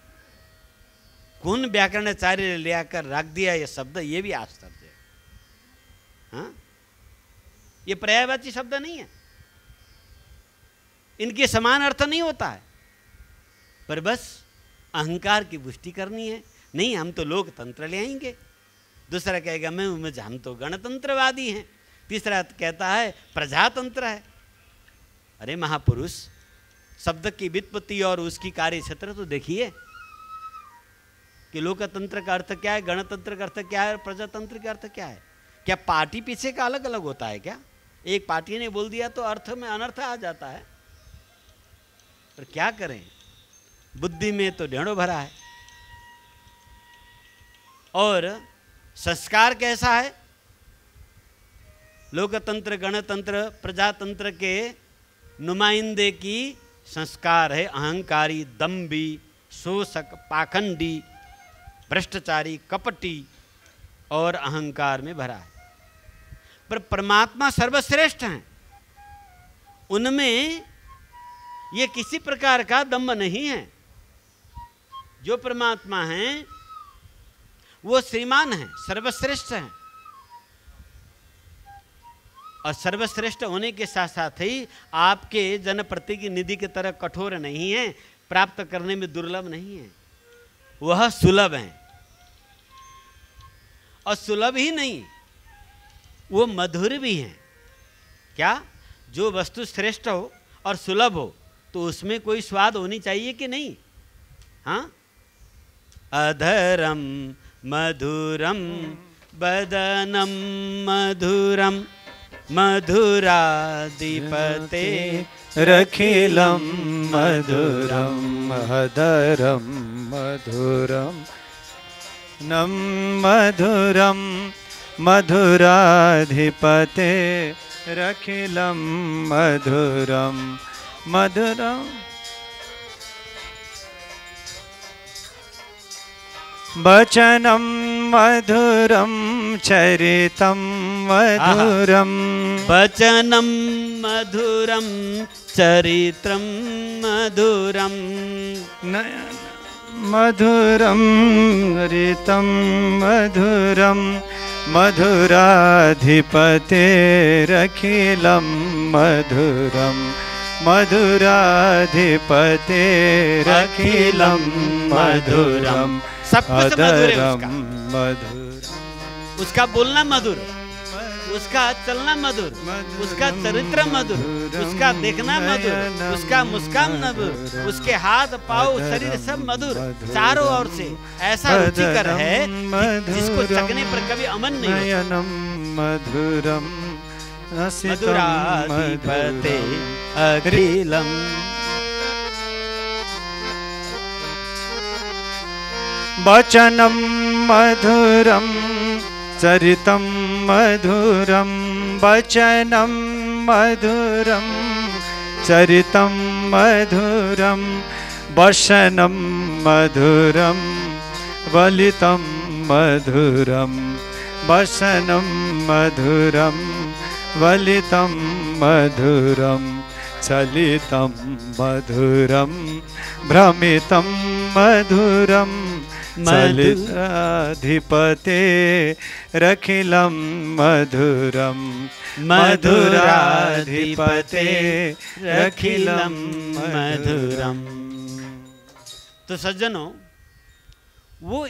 कौन व्याकरणाचार्य ले आकर रख दिया ये शब्द, ये भी आश्चर्य है। हाँ, ये पर्यायवाची शब्द नहीं है, इनके समान अर्थ नहीं होता है, पर बस अहंकार की पुष्टि करनी है। नहीं, हम तो लोकतंत्र ले आएंगे। दूसरा कहेगा हम तो गणतंत्रवादी हैं। तीसरा कहता है प्रजातंत्र है। अरे महापुरुष, शब्द की व्युत्पत्ति और उसकी कार्य क्षेत्र तो देखिए कि लोकतंत्र का अर्थ क्या है, गणतंत्र का अर्थ क्या है, प्रजातंत्र का अर्थ क्या है। क्या पार्टी पीछे का अलग अलग होता है क्या? एक पार्टी ने बोल दिया तो अर्थ में अनर्थ आ जाता है। पर क्या करें, बुद्धि में तो ढेड़ो भरा है। और संस्कार कैसा है? लोकतंत्र, गणतंत्र, प्रजातंत्र के नुमाइंदे की संस्कार है अहंकारी, दम्भी, शोषक, पाखंडी, भ्रष्टाचारी, कपटी और अहंकार में भरा है। पर परमात्मा सर्वश्रेष्ठ हैं, उनमें ये किसी प्रकार का दम्भ नहीं है। जो परमात्मा हैं वो श्रीमान हैं, सर्वश्रेष्ठ हैं, और सर्वश्रेष्ठ होने के साथ साथ ही आपके जनप्रतिनिधि की तरह कठोर नहीं है, प्राप्त करने में दुर्लभ नहीं है, वह सुलभ है। और सुलभ ही नहीं, वो मधुर भी हैं। क्या? जो वस्तु श्रेष्ठ हो और सुलभ हो तो उसमें कोई स्वाद होनी चाहिए कि नहीं? हाँ, अधरम मधुरम बदनम मधुरम मधुराधिपते रखिलं मधुरम अधरम मधुरम नम मधुरम मधुराधिपते रखिलं मधुरम मधुरम वचनं मधुरं चरितं मधुरं वचनं मधुरं चरित्रं मधुरं मधुरं चरितं मधुरं मधुराधिपतेरखिलं मधुरं मधुराधिपतेरखिलं मधुरं सब कुछ मधुर है उसका। मधुर, उसका बोलना मधुर, उसका चलना मधुर, उसका चरित्र मधुर, उसका देखना मधुर, उसका मुस्कान मधुर, उसके हाथ पाँव शरीर सब मधुर, चारों ओर से ऐसा रुचिकर है जिसको चखने पर कभी अमन नहीं होता। मधुरम मधुराधिपते अखिलम वचनं मधुरं चरितं मधुरं वचनं मधुरं चरितं मधुरं वचनं मधुरं वलितं मधुरं वचनं मधुरं वलितं मधुरं चलितं मधुरं भ्रमितं मधुरं मधुराधिपते रखिलं मधुरं मधुराधिपते रखिलं मधुरम। तो सज्जनों, वो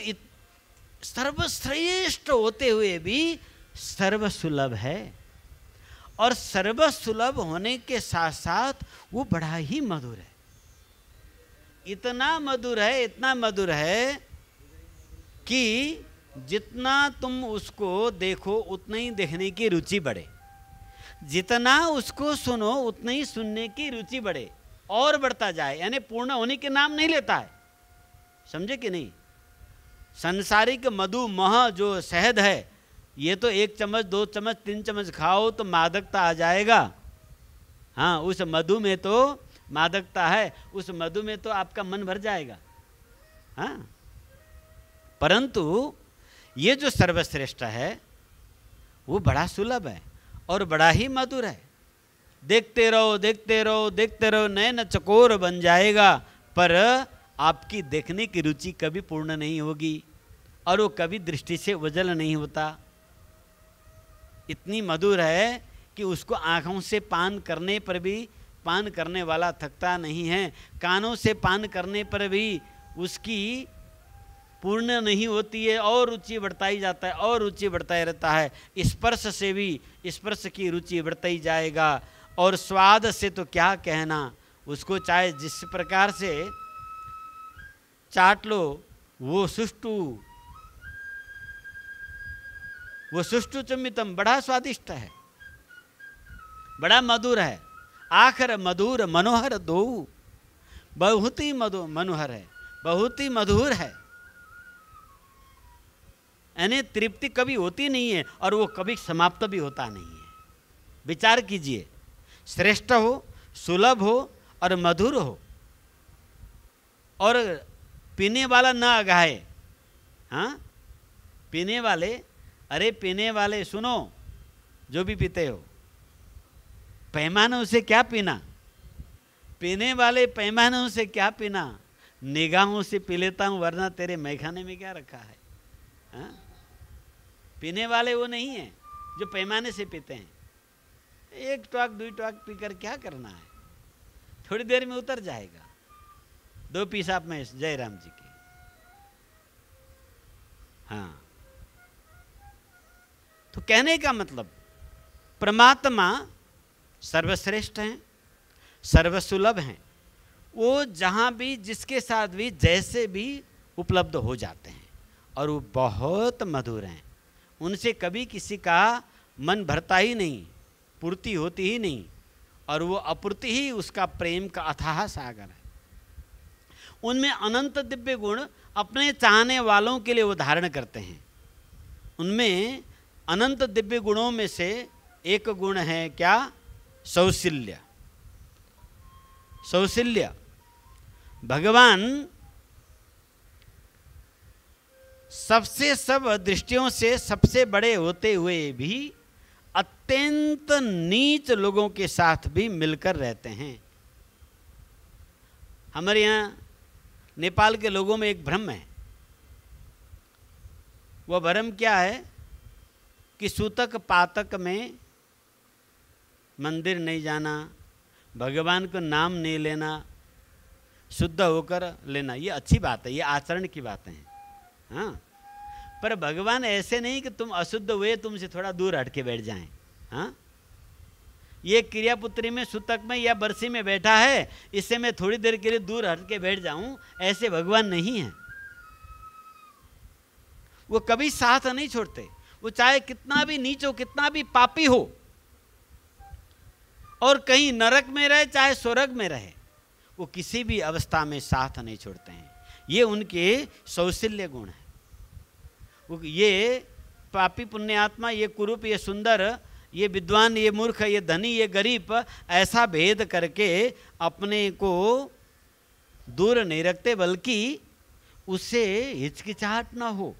सर्वश्रेष्ठ होते हुए भी सर्वसुलभ है, और सर्वसुलभ होने के साथ साथ वो बड़ा ही मधुर है। इतना मधुर है, इतना मधुर है कि जितना तुम उसको देखो उतना ही देखने की रुचि बढ़े, जितना उसको सुनो उतना ही सुनने की रुचि बढ़े और बढ़ता जाए, यानी पूर्ण होने के नाम नहीं लेता है। समझे कि नहीं? संसारिक मधु मह जो शहद है, ये तो 1 चम्मच 2 चम्मच 3 चम्मच खाओ तो मादकता आ जाएगा। हाँ, उस मधु में तो मादकता है, उस मधु में तो आपका मन भर जाएगा। हाँ, परंतु ये जो सर्वश्रेष्ठ है वो बड़ा सुलभ है और बड़ा ही मधुर है। देखते रहो देखते रहो देखते रहो, नयन चकोर बन जाएगा, पर आपकी देखने की रुचि कभी पूर्ण नहीं होगी और वो कभी दृष्टि से ओझल नहीं होता। इतनी मधुर है कि उसको आँखों से पान करने पर भी पान करने वाला थकता नहीं है, कानों से पान करने पर भी उसकी पूर्ण नहीं होती है और रुचि बढ़ता ही जाता है और रुचि बढ़ता ही रहता है। स्पर्श से भी स्पर्श की रुचि बढ़ता ही जाएगा और स्वाद से तो क्या कहना, उसको चाहे जिस प्रकार से चाट लो वो सुष्टु चुम्बितम, बड़ा स्वादिष्ट है, बड़ा मधुर है। आखर मधुर मनोहर दो, बहुत ही मनोहर है, बहुत ही मधुर है। यानी तृप्ति कभी होती नहीं है और वो कभी समाप्त भी होता नहीं है। विचार कीजिए, श्रेष्ठ हो, सुलभ हो और मधुर हो और पीने वाला ना अघाए। हाँ, पीने वाले, अरे पीने वाले सुनो, जो भी पीते हो, पैमानों से क्या पीना, पीने वाले पैमानों से क्या पीना, निगाहों से पी लेता हूँ वरना तेरे मैखाने में क्या रखा है। हाँ? पीने वाले वो नहीं है जो पैमाने से पीते हैं। 1 टॉक 2 टॉक पीकर क्या करना है, थोड़ी देर में उतर जाएगा। 2 पीसाब में जयराम जी के। हाँ, तो कहने का मतलब परमात्मा सर्वश्रेष्ठ हैं, सर्वसुलभ हैं। वो जहाँ भी जिसके साथ भी जैसे भी उपलब्ध हो जाते हैं और वो बहुत मधुर हैं। उनसे कभी किसी का मन भरता ही नहीं, पूर्ति होती ही नहीं और वो अपूर्ति ही उसका प्रेम का अथाह सागर है। उनमें अनंत दिव्य गुण अपने चाहने वालों के लिए वो धारण करते हैं। उनमें अनंत दिव्य गुणों में से एक गुण है क्या? सौशील्य। सौशील्य भगवान सबसे सब दृष्टियों से सबसे बड़े होते हुए भी अत्यंत नीच लोगों के साथ भी मिलकर रहते हैं। हमारे यहाँ नेपाल के लोगों में एक भ्रम है। वह भ्रम क्या है कि सूतक पातक में मंदिर नहीं जाना, भगवान को नाम नहीं लेना, शुद्ध होकर लेना, ये अच्छी बात है, ये आचरण की बातें हैं। हाँ, पर भगवान ऐसे नहीं कि तुम अशुद्ध हुए तुमसे थोड़ा दूर हट के बैठ जाएं। हाँ, ये क्रियापुत्री में सूतक में या बरसी में बैठा है, इससे मैं थोड़ी देर के लिए दूर हट के बैठ जाऊं, ऐसे भगवान नहीं है। वो कभी साथ नहीं छोड़ते। वो चाहे कितना भी नीच हो, कितना भी पापी हो और कहीं नरक में रहे चाहे स्वर्ग में रहे, वो किसी भी अवस्था में साथ नहीं छोड़ते हैं। ये उनके सौशील्य गुण है। ये पापी पुण्यात्मा, ये कुरूप, ये सुंदर, ये विद्वान, ये मूर्ख, ये धनी, ये गरीब, ऐसा भेद करके अपने को दूर नहीं रखते, बल्कि उससे हिचकिचाहट ना हो।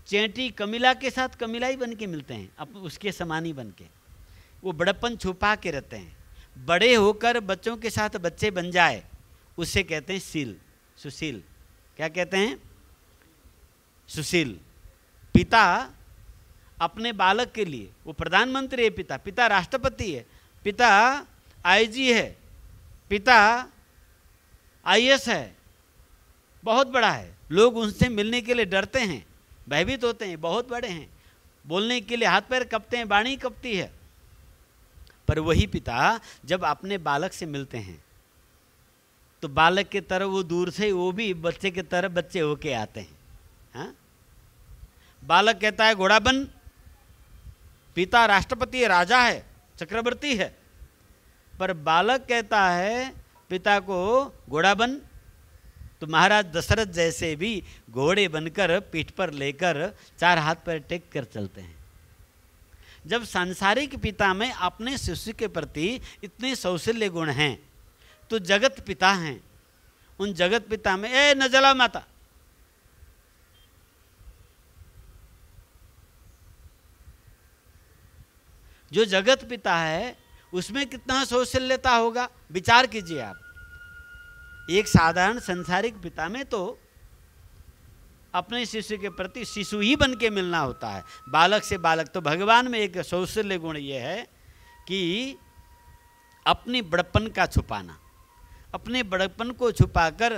चेंटी कमिला के साथ कमिला ही बन के मिलते हैं, अब उसके समान ही बन के। वो बड़प्पन छुपा के रहते हैं। बड़े होकर बच्चों के साथ बच्चे बन जाए, उसे कहते हैं शील, सुशील। क्या कहते हैं? सुशील। पिता अपने बालक के लिए, वो प्रधानमंत्री है पिता, पिता राष्ट्रपति है, पिता आईजी है, पिता आईएएस है, बहुत बड़ा है। लोग उनसे मिलने के लिए डरते हैं, भयभीत होते हैं, बहुत बड़े हैं, बोलने के लिए हाथ पैर कपते हैं, वाणी कपती है। पर वही पिता जब अपने बालक से मिलते हैं तो बालक के तरह वो दूर से, वो भी बच्चे के तरह बच्चे होके आते हैं। हाँ? बालक कहता है घोड़ा बन, पिता राष्ट्रपति है, राजा है, चक्रवर्ती है, पर बालक कहता है पिता को घोड़ा बन, तो महाराज दशरथ जैसे भी घोड़े बनकर पीठ पर लेकर 4 हाथ पर टेक कर चलते हैं। जब सांसारिक पिता में अपने शिशु के प्रति इतने सौशील्य गुण हैं, तो जगत पिता हैं, उन जगत पिता में न जला माता, जो जगत पिता है उसमें कितना सौशील्यता होगा, विचार कीजिए आप। एक साधारण संसारिक पिता में तो अपने शिशु के प्रति शिशु ही बन के मिलना होता है, बालक से बालक। तो भगवान में एक सौशील्य गुण ये है कि अपने बड़प्पन का छुपाना, अपने बड़प्पन को छुपाकर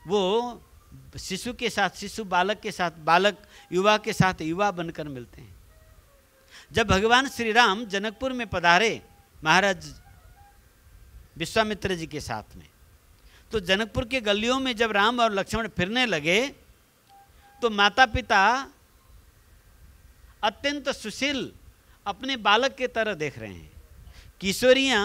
वो शिशु के साथ शिशु, बालक के साथ बालक, युवा के साथ युवा बनकर मिलते हैं। जब भगवान श्री राम जनकपुर में पधारे महाराज विश्वामित्र जी के साथ में, तो जनकपुर के गलियों में जब राम और लक्ष्मण फिरने लगे तो माता पिता अत्यंत सुशील अपने बालक के तरह देख रहे हैं, किशोरियां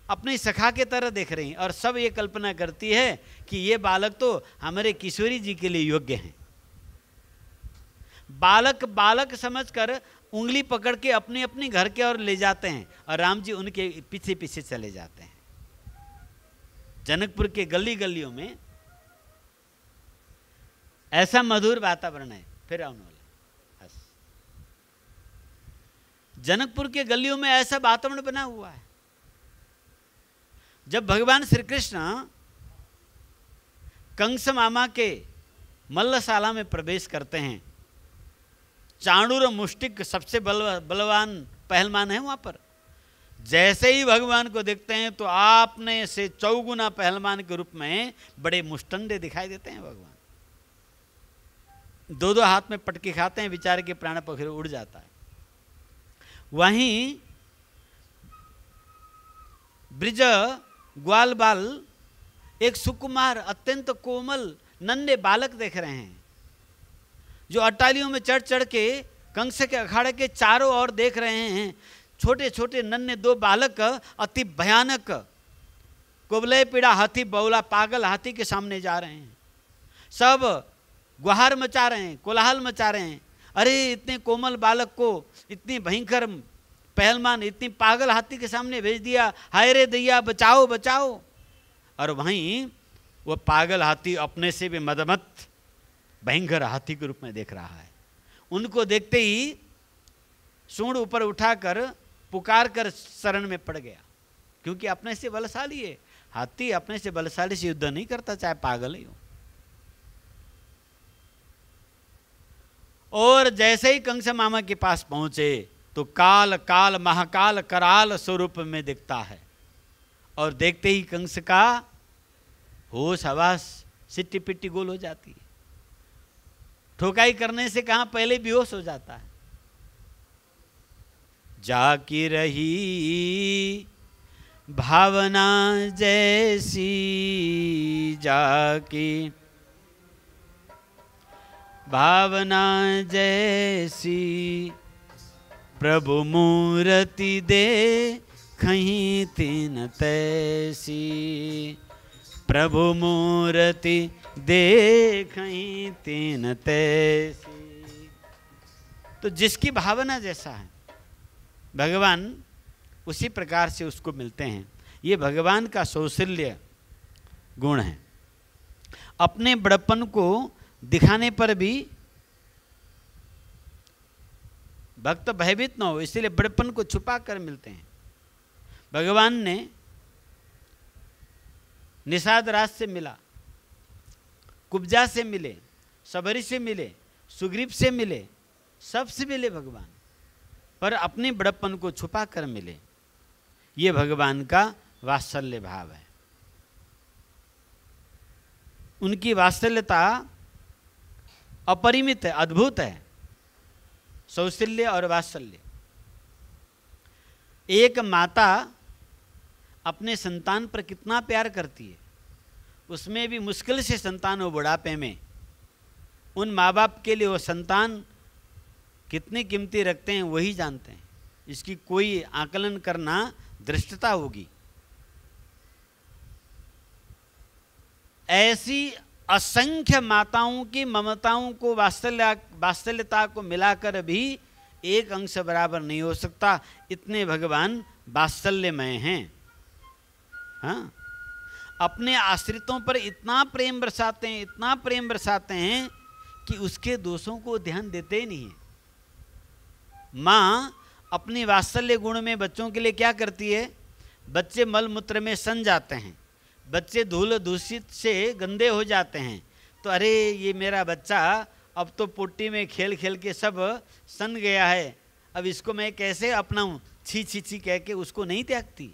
अपनी सखा के तरह देख रही हैं, और सब ये कल्पना करती है कि ये बालक तो हमारे किशोरी जी के लिए योग्य हैं। बालक बालक समझकर उंगली पकड़ के अपने अपने घर के ओर ले जाते हैं, और राम जी उनके पीछे पीछे चले जाते हैं। जनकपुर के गली गलियों में ऐसा मधुर वातावरण है। फिर वाला जनकपुर के गलियों में ऐसा वातावरण बना हुआ है। जब भगवान श्री कृष्ण कंस मामा के मल्लशाला में प्रवेश करते हैं, चाणूर मुष्टिक सबसे बलवान पहलवान है वहां पर, जैसे ही भगवान को देखते हैं तो आपने से 4 गुना पहलवान के रूप में बड़े मुष्टंडे दिखाई देते हैं। भगवान 2-2 हाथ में पटके खाते हैं, बेचारे के प्राण पखेरु उड़ जाता है। वहीं ब्रिज ग्वाल बाल एक सुकुमार अत्यंत कोमल नन्हे बालक देख रहे हैं, जो अट्टालियों में चढ़ चढ़ के कंस के अखाड़े के चारों ओर देख रहे हैं। छोटे छोटे नन्हे 2 बालक अति भयानक कुबले पीड़ा हाथी, बौला पागल हाथी के सामने जा रहे हैं। सब गुहार मचा रहे हैं, कोलाहल मचा रहे हैं। अरे इतने कोमल बालक को इतनी भयंकर पहलवान इतनी पागल हाथी के सामने भेज दिया, हाय रे दैया बचाओ बचाओ। और वहीं वो पागल हाथी अपने से भी मदमत भयंकर हाथी के रूप में देख रहा है। उनको देखते ही सूंड ऊपर उठाकर पुकार कर शरण में पड़ गया, क्योंकि अपने से बलशाली है। हाथी अपने से बलशाली से युद्ध नहीं करता, चाहे पागल ही हो। और जैसे ही कंस मामा के पास पहुंचे तो काल काल महाकाल कराल स्वरूप में दिखता है, और देखते ही कंस का होश हवास सिट्टी पिट्टी गोल हो जाती है। ठोकाई करने से कहां पहले बेहोश हो जाता है। जाकी रही भावना जैसी, जाकी भावना जैसी, प्रभु मूर्ति दे खहीं तीन तैसी, प्रभु मूर्ति देखहीं तीन तैसी। तो जिसकी भावना जैसा है भगवान उसी प्रकार से उसको मिलते हैं। ये भगवान का सौशील्य गुण है। अपने बड़प्पन को दिखाने पर भी भक्त भयभीत न हो, इसलिए बड़प्पन को छुपा कर मिलते हैं। भगवान ने निषाद राज से मिला, कुब्जा से मिले, सबरी से मिले, सुग्रीव से मिले, सबसे मिले भगवान, पर अपने बड़प्पन को छुपा कर मिले। ये भगवान का वात्सल्य भाव है। उनकी वात्सल्यता अपरिमित है, अद्भुत है। सौशील्य और वात्सल्य। एक माता अपने संतान पर कितना प्यार करती है, उसमें भी मुश्किल से संतान हो बुढ़ापे में, उन माँ बाप के लिए वो संतान कितनी कीमती रखते हैं वही जानते हैं। इसकी कोई आकलन करना दृष्टता होगी। ऐसी असंख्य माताओं की ममताओं को वात्सल्यता को मिलाकर भी एक अंश बराबर नहीं हो सकता। इतने भगवान वात्सल्यमय हैं। हाँ, अपने आश्रितों पर इतना प्रेम बरसाते हैं, इतना प्रेम बरसाते हैं कि उसके दोषों को ध्यान देते ही नहीं है। माँ अपनी वात्सल्य गुण में बच्चों के लिए क्या करती है? बच्चे मल मूत्र में सन जाते हैं, बच्चे धूल दूषित से गंदे हो जाते हैं, तो अरे ये मेरा बच्चा अब तो पुट्टी में खेल खेल के सब सन गया है, अब इसको मैं कैसे अपनाऊं, छी छी छी कह के उसको नहीं त्यागती।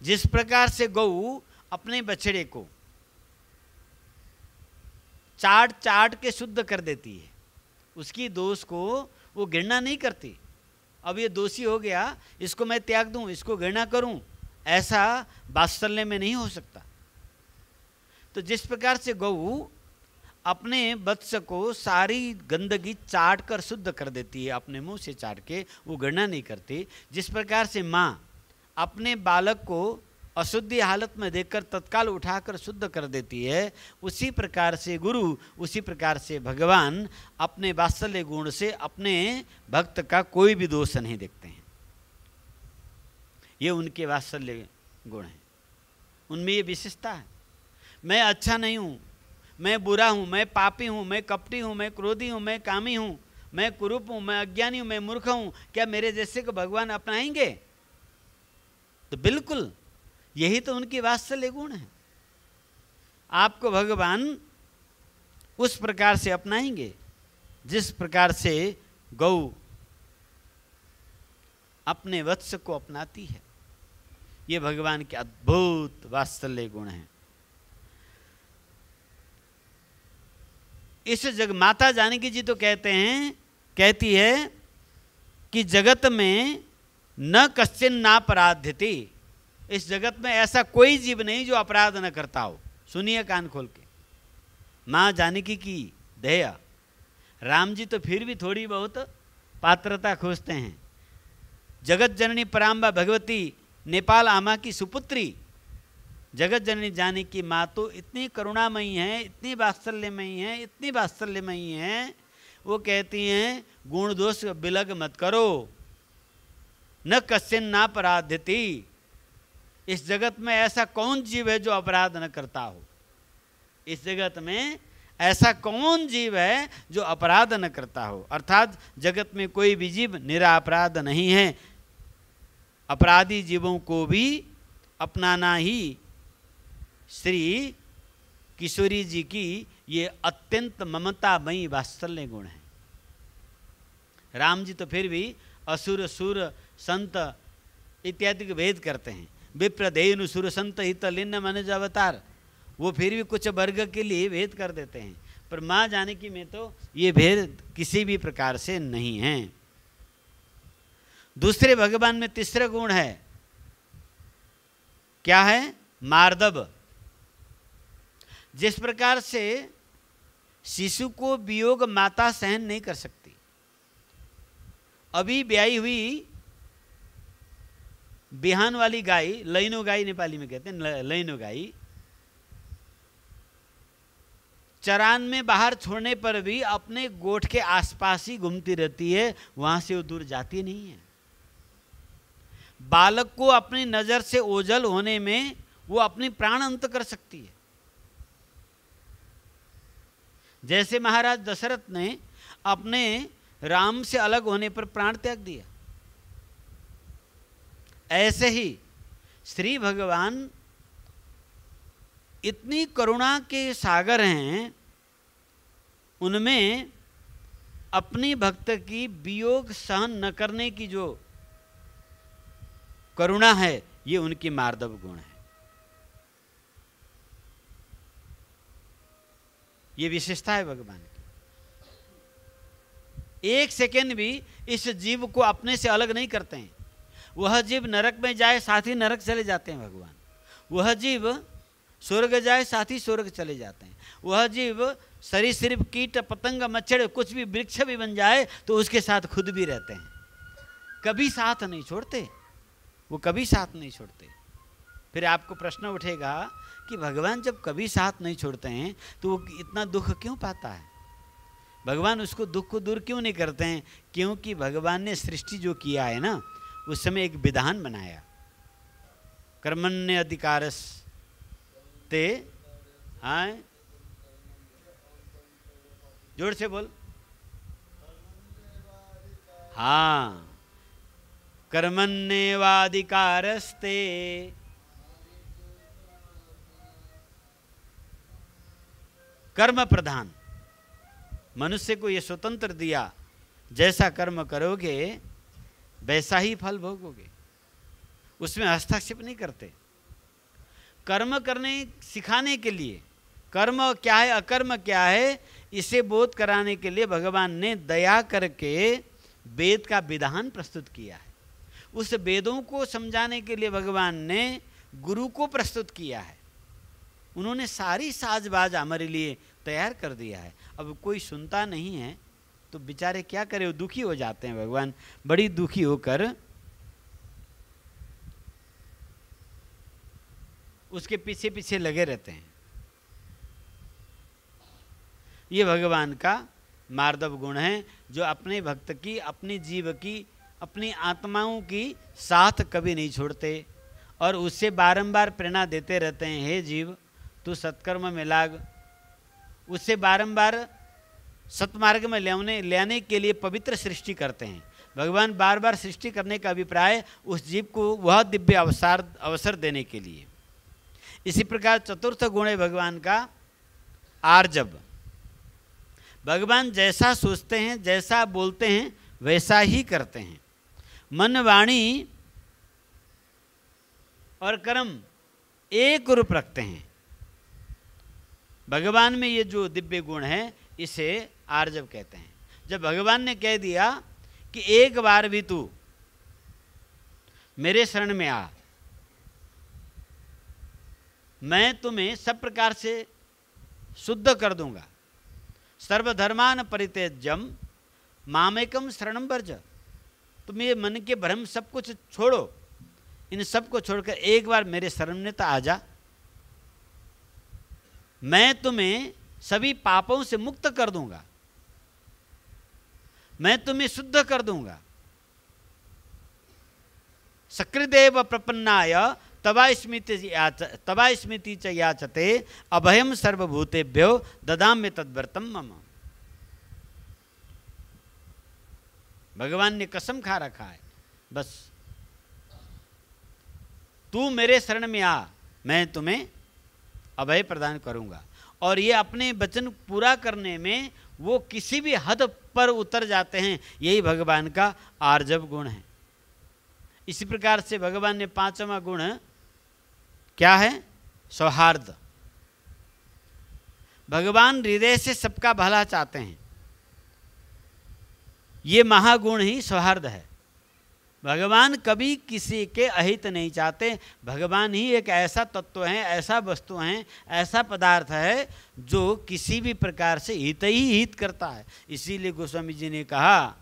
जिस प्रकार से गऊ अपने बछड़े को चाट चाट के शुद्ध कर देती है, उसकी दोष को वो घृणा नहीं करती। अब ये दोषी हो गया, इसको मैं त्याग दूं, इसको घृणा करूं, ऐसा वात्सल्य में नहीं हो सकता। तो जिस प्रकार से गऊ अपने वत्स को सारी गंदगी चाट कर शुद्ध कर देती है, अपने मुंह से चाट के, वो घृणा नहीं करती। जिस प्रकार से माँ अपने बालक को अशुद्धि हालत में देखकर तत्काल उठाकर शुद्ध कर देती है, उसी प्रकार से गुरु, उसी प्रकार से भगवान अपने वात्सल्य गुण से अपने भक्त का कोई भी दोष नहीं देखते हैं। ये उनके वात्सल्य गुण हैं, उनमें ये विशेषता है। मैं अच्छा नहीं हूँ, मैं बुरा हूँ, मैं पापी हूँ, मैं कपटी हूँ, मैं क्रोधी हूँ, मैं कामी हूँ, मैं कुरूप हूँ, मैं अज्ञानी हूँ, मैं मूर्ख हूँ, क्या मेरे जैसे को भगवान अपनाएंगे? तो बिल्कुल यही तो उनकी वात्सल्य गुण है। आपको भगवान उस प्रकार से अपनाएंगे जिस प्रकार से गौ अपने वत्स को अपनाती है। ये भगवान के अद्भुत वात्सल्य गुण हैं। इस जग माता जानकी जी तो कहती है कि जगत में न कश्चिन नापराध्यति, इस जगत में ऐसा कोई जीव नहीं जो अपराध न करता हो। सुनिए कान खोल के, माँ जानकी की दया। राम जी तो फिर भी थोड़ी बहुत पात्रता खोजते हैं। जगत जननी पराम्बा भगवती नेपाल आमा की सुपुत्री जगत जननी जानकी माँ तो इतनी करुणामयी हैं, इतनी वात्सल्यमयी हैं, इतनी वात्सल्यमयी हैं, वो कहती हैं गुण दोष बिलग मत करो, न कश्चिन नापराध्यति। इस जगत में ऐसा कौन जीव है जो अपराध न करता हो? इस जगत में ऐसा कौन जीव है जो अपराध न करता हो? अर्थात जगत में कोई भी जीव निरापराध नहीं है। अपराधी जीवों को भी अपनाना ही श्री किशोरी जी की ये अत्यंत ममतामयी वात्सल्य गुण है। राम जी तो फिर भी असुर सुर संत इत्यादि के भेद करते हैं। विप्रधेनु सुर संत हित लिन्न मनुज अवतार, वो फिर भी कुछ वर्ग के लिए भेद कर देते हैं, पर माँ जानकी में तो ये भेद किसी भी प्रकार से नहीं है। दूसरे भगवान में तीसरा गुण है, क्या है? मार्दव। जिस प्रकार से शिशु को वियोग माता सहन नहीं कर सकती, अभी ब्याई हुई बिहान वाली गाय, लैनो गाय नेपाली में कहते हैं, लैनो गाय, चरान में बाहर छोड़ने पर भी अपने गोठ के आसपास ही घूमती रहती है, वहां से वो दूर जाती नहीं है। बालक को अपनी नजर से ओझल होने में वो अपनी प्राण अंत कर सकती है। जैसे महाराज दशरथ ने अपने राम से अलग होने पर प्राण त्याग दिया, ऐसे ही श्री भगवान इतनी करुणा के सागर हैं, उनमें अपनी भक्त की वियोग सहन न करने की जो करुणा है, ये उनकी मार्दव गुण है। ये विशेषता है भगवान की। एक सेकेंड भी इस जीव को अपने से अलग नहीं करते हैं। वह जीव नरक में जाए साथ ही नरक चले जाते हैं भगवान, वह जीव स्वर्ग जाए साथ ही स्वर्ग चले जाते हैं, वह जीव सरीसृप कीट पतंग मच्छर कुछ भी वृक्ष भी बन जाए तो उसके साथ खुद भी रहते हैं, कभी साथ नहीं छोड़ते, वो कभी साथ नहीं छोड़ते। फिर आपको प्रश्न उठेगा कि भगवान जब कभी साथ नहीं छोड़ते हैं तो वो इतना दुख क्यों पाता है, भगवान उसको दुख को दूर क्यों नहीं करते हैं? क्योंकि भगवान ने सृष्टि जो किया है ना, उस समय एक विधान बनाया, कर्मण्य अधिकारस्ते, हाँ जोर से बोल, हाँ, कर्मण्येवाधिकारस्ते, कर्म प्रधान। मनुष्य को ये स्वतंत्र दिया, जैसा कर्म करोगे वैसा ही फल भोगोगे, उसमें हस्तक्षेप नहीं करते। कर्म करने सिखाने के लिए, कर्म क्या है अकर्म क्या है इसे बोध कराने के लिए भगवान ने दया करके वेद का विधान प्रस्तुत किया है। उस वेदों को समझाने के लिए भगवान ने गुरु को प्रस्तुत किया है। उन्होंने सारी साजबाज हमारे लिए तैयार कर दिया है। अब कोई सुनता नहीं है तो बेचारे क्या करें, वो दुखी हो जाते हैं। भगवान बड़ी दुखी होकर उसके पीछे पीछे लगे रहते हैं। ये भगवान का मार्दव गुण है, जो अपने भक्त की, अपनी जीव की, अपनी आत्माओं की साथ कभी नहीं छोड़ते और उससे बारंबार प्रेरणा देते रहते हैं, हे जीव तू सत्कर्म में लाग। उससे बारंबार सतमार्ग में लाने के लिए पवित्र सृष्टि करते हैं। भगवान बार बार सृष्टि करने का अभिप्राय उस जीव को वह दिव्य अवसर देने के लिए। इसी प्रकार चतुर्थ गुण है भगवान का आर्जव। भगवान जैसा सोचते हैं, जैसा बोलते हैं, वैसा ही करते हैं। मन, वाणी और कर्म एक रूप रखते हैं। भगवान में ये जो दिव्य गुण है इसे आर्जव कहते हैं। जब भगवान ने कह दिया कि एक बार भी तू मेरे शरण में आ, मैं तुम्हें सब प्रकार से शुद्ध कर दूंगा। सर्वधर्मान परित्यज्यम मामेकम शरणम वर्ज। तुम ये मन के भ्रम सब कुछ छोड़ो, इन सब को छोड़कर एक बार मेरे शरण में तो आ जा। मैं तुम्हें सभी पापों से मुक्त कर दूंगा, मैं तुम्हें शुद्ध कर दूंगा। सकृदेव प्रपन्नाय तवा स्मृति च याचते अभयम सर्वभूतेभ्यो ददाम्य तद्व्रतम मम। भगवान ने कसम खा रखा है, बस तू मेरे शरण में आ, मैं तुम्हें अभय प्रदान करूंगा। और ये अपने वचन पूरा करने में वो किसी भी हद पर उतर जाते हैं। यही भगवान का आर्जव गुण है। इसी प्रकार से भगवान ने पांचवा गुण क्या है? सौहार्द। भगवान हृदय से सबका भला चाहते हैं। ये महागुण ही सौहार्द है। भगवान कभी किसी के अहित नहीं चाहते। भगवान ही एक ऐसा तत्व है, ऐसा वस्तु है, ऐसा पदार्थ है जो किसी भी प्रकार से हित ही हित करता है। इसीलिए गोस्वामी जी ने कहा,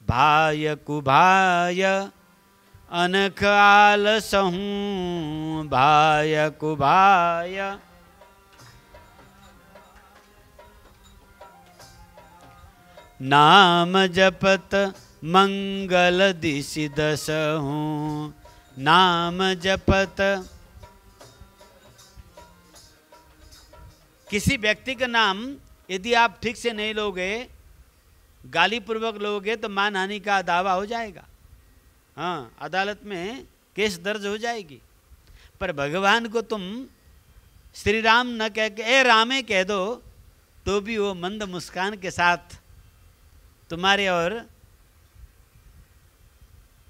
भाय कुभाय अनख आलसहूँ, भाय कुभाय नाम जपत मंगल दिशि दसहूँ, नाम जपत। किसी व्यक्ति का नाम यदि आप ठीक से नहीं लोगे, गाली पूर्वक लोगे तो मानहानि का दावा हो जाएगा। हाँ, अदालत में केस दर्ज हो जाएगी। पर भगवान को तुम श्री राम न कह के ए रामे कह दो तो भी वो मंद मुस्कान के साथ तुम्हारे और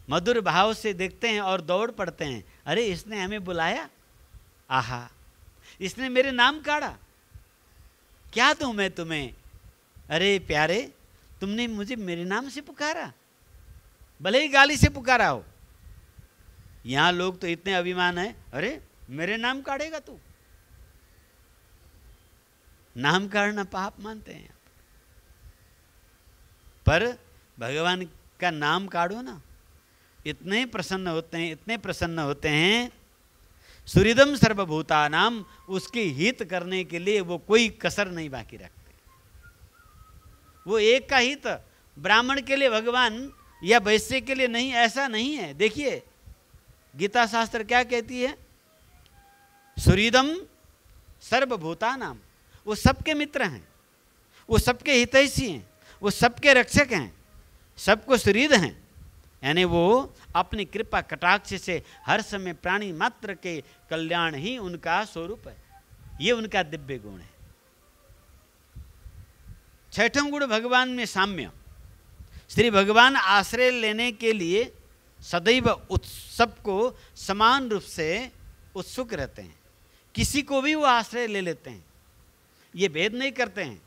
मधुर भाव से देखते हैं और दौड़ पड़ते हैं। अरे इसने हमें बुलाया, आहा इसने मेरे नाम काढ़ा, क्या दूं मैं तुम्हें? अरे प्यारे, तुमने मुझे मेरे नाम से पुकारा, भले ही गाली से पुकारा हो। यहां लोग तो इतने अभिमान है, अरे मेरे नाम काढ़ेगा तू। नाम काढ़ना पाप मानते हैं। पर भगवान का नाम काढ़ो ना, इतने प्रसन्न होते हैं, इतने प्रसन्न होते हैं सुहृदम सर्वभूतानाम, उसके हित करने के लिए वो कोई कसर नहीं बाकी रखते। वो एक का हित ब्राह्मण के लिए भगवान या वैश्य के लिए नहीं, ऐसा नहीं है। देखिए गीता शास्त्र क्या कहती है, सुहृदम सर्वभूतानाम, वो सबके मित्र हैं, वो सबके हितैषी हैं, वो सबके रक्षक हैं, सबको सुहृद हैं। यानी वो अपनी कृपा कटाक्ष से हर समय प्राणी मात्र के कल्याण ही उनका स्वरूप है। ये उनका दिव्य गुण है। छठम गुण भगवान में साम्य। श्री भगवान आश्रय लेने के लिए सदैव सबको समान रूप से उत्सुक रहते हैं। किसी को भी वो आश्रय ले लेते हैं। ये भेद नहीं करते हैं,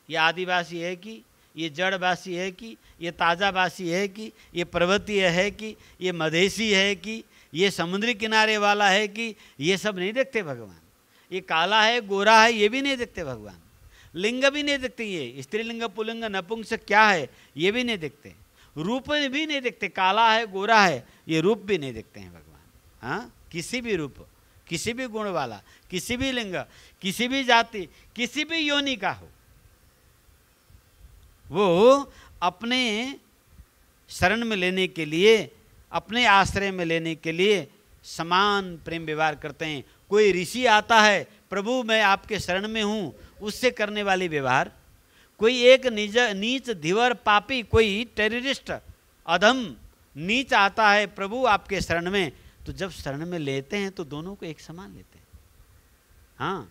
ये आदिवासी है कि ये जड़वासी है कि ये ताज़ावासी है कि ये पर्वतीय है कि ये मधेसी है कि ये समुद्री किनारे वाला है कि ये सब नहीं देखते भगवान। ये काला है गोरा है ये भी नहीं देखते भगवान। लिंग भी नहीं देखते, ये स्त्रीलिंग पुल्लिंग नपुंसक क्या है ये भी नहीं देखते। रूप भी नहीं देखते, काला है गोरा है ये रूप भी नहीं देखते हैं भगवान। हाँ, किसी भी रूप, किसी भी गुण वाला, किसी भी लिंग, किसी भी जाति, किसी भी योनि का हो, वो अपने शरण में लेने के लिए, अपने आश्रय में लेने के लिए समान प्रेम व्यवहार करते हैं। कोई ऋषि आता है, प्रभु मैं आपके शरण में हूँ, उससे करने वाली व्यवहार। कोई एक नीच धीवर पापी, कोई टेररिस्ट अधम नीच आता है प्रभु आपके शरण में, तो जब शरण में लेते हैं तो दोनों को एक समान लेते हैं। हाँ,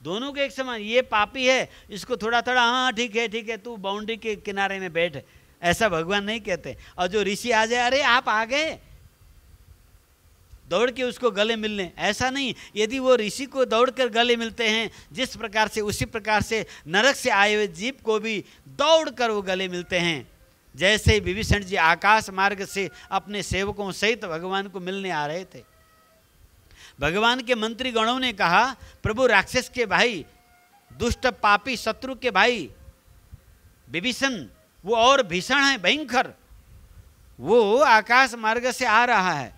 दोनों को एक समान। ये पापी है, इसको थोड़ा थोड़ा हाँ ठीक है तू बाउंड्री के किनारे में बैठ, ऐसा भगवान नहीं कहते। और जो ऋषि आ जाए, अरे आप आ गए, दौड़ के उसको गले मिलने, ऐसा नहीं। यदि वो ऋषि को दौड़कर गले मिलते हैं जिस प्रकार से, उसी प्रकार से नरक से आए हुए जीव को भी दौड़कर वो गले मिलते हैं। जैसे विभीषण जी आकाश मार्ग से अपने सेवकों सहित भगवान को मिलने आ रहे थे, भगवान के मंत्री गणों ने कहा प्रभु राक्षस के भाई, दुष्ट पापी शत्रु के भाई विभीषण, वो और भीषण है, भयंकर, वो आकाश मार्ग से आ रहा है,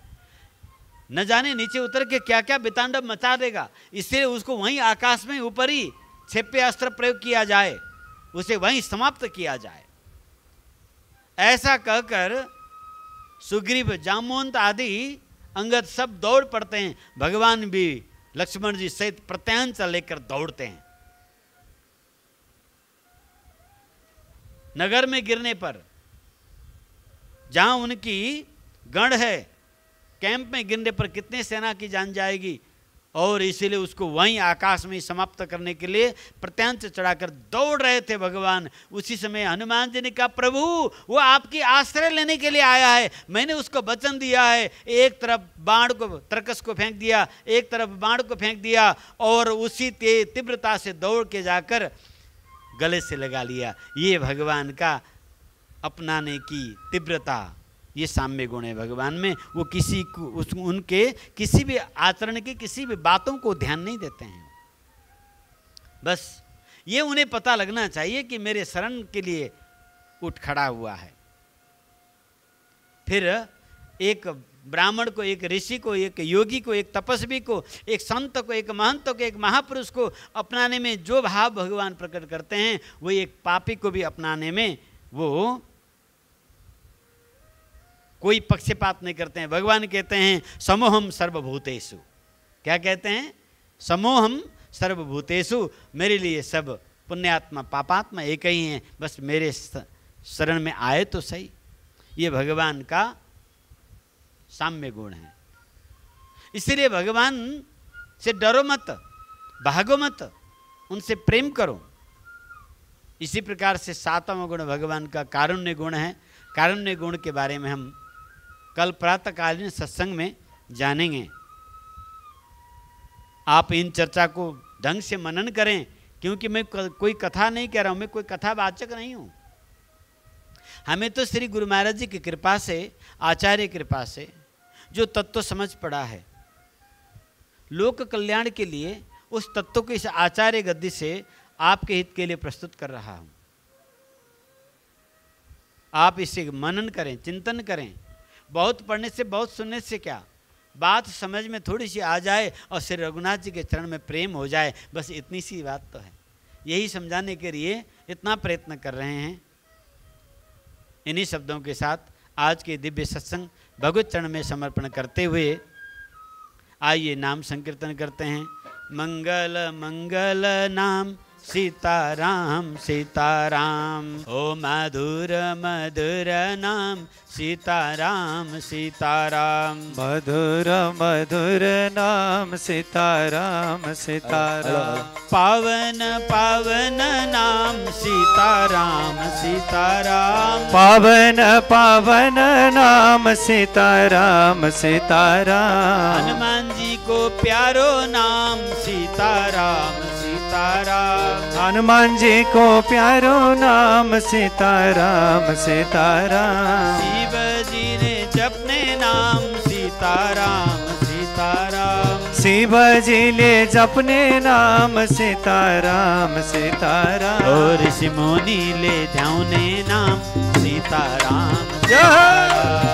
न जाने नीचे उतर के क्या क्या वितांडव मचा देगा, इसलिए उसको वहीं आकाश में ऊपर ही क्षेप्य अस्त्र प्रयोग किया जाए, उसे वहीं समाप्त किया जाए। ऐसा कहकर सुग्रीव, जामवंत आदि अंगद सब दौड़ पड़ते हैं। भगवान भी लक्ष्मण जी सहित प्रत्यांचल लेकर दौड़ते हैं। नगर में गिरने पर, जहां उनकी गढ़ है, कैंप में गिरने पर कितने सेना की जान जाएगी, और इसीलिए उसको वहीं आकाश में समाप्त करने के लिए प्रत्यांश चढ़ाकर दौड़ रहे थे भगवान। उसी समय हनुमान जी ने कहा प्रभु वो आपकी आश्रय लेने के लिए आया है, मैंने उसको वचन दिया है। एक तरफ बाण को, तरकस को फेंक दिया, एक तरफ बाण को फेंक दिया, और उसी तीव्रता से दौड़ के जाकर गले से लगा लिया। ये भगवान का अपनाने की तीव्रता, ये साम्य गुण है भगवान में। वो किसी को, उनके किसी भी आचरण की, किसी भी बातों को ध्यान नहीं देते हैं। बस ये उन्हें पता लगना चाहिए कि मेरे शरण के लिए उठ खड़ा हुआ है। फिर एक ब्राह्मण को, एक ऋषि को, एक योगी को, एक तपस्वी को, एक संत को, एक महंत को, एक महापुरुष को अपनाने में जो भाव भगवान प्रकट करते हैं, वो एक पापी को भी अपनाने में वो कोई पक्षपात नहीं करते हैं। भगवान कहते हैं समोहम सर्वभूतेषु, क्या कहते हैं? समोहम सर्वभूतेषु, मेरे लिए सब पुण्यात्मा पापात्मा एक ही हैं, बस मेरे शरण में आए तो सही। ये भगवान का साम्य गुण है। इसलिए भगवान से डरो मत, भागो मत, उनसे प्रेम करो। इसी प्रकार से सातवां गुण भगवान का कारुण्य गुण है। कारुण्य गुण के बारे में हम कल प्रातःकालीन सत्संग में जानेंगे। आप इन चर्चा को ढंग से मनन करें, क्योंकि मैं कोई कथा नहीं कह रहा हूं, मैं कोई कथावाचक नहीं हूं। हमें तो श्री गुरु महाराज जी की कृपा से, आचार्य कृपा से जो तत्व समझ पड़ा है, लोक कल्याण के लिए उस तत्व को इस आचार्य गद्दी से आपके हित के लिए प्रस्तुत कर रहा हूं। आप इसे मनन करें, चिंतन करें। बहुत पढ़ने से, बहुत सुनने से क्या, बात समझ में थोड़ी सी आ जाए और श्री रघुनाथ जी के चरण में प्रेम हो जाए, बस इतनी सी बात तो है। यही समझाने के लिए इतना प्रयत्न कर रहे हैं। इन्हीं शब्दों के साथ आज के दिव्य सत्संग भगवत चरण में समर्पण करते हुए आइए नाम संकीर्तन करते हैं। मंगल मंगल नाम सीताराम सीताराम, ओ मधुर मधुर नाम सीताराम सीताराम, मधुर मधुर नाम सीताराम सीताराम, पावन पावन नाम सीताराम सीताराम, पावन पावन नाम सीताराम सीताराम, हनुमान जी को प्यारो नाम सीताराम सीताराम, हनुमान जी को प्यारो नाम सीताराम सीताराम, शिव जी ने जपने नाम सीताराम सीताराम, शिव जी ले जपने नाम सीताराम सीताराम, और ऋषि मुनि ले ध्याने नाम सीताराम जय।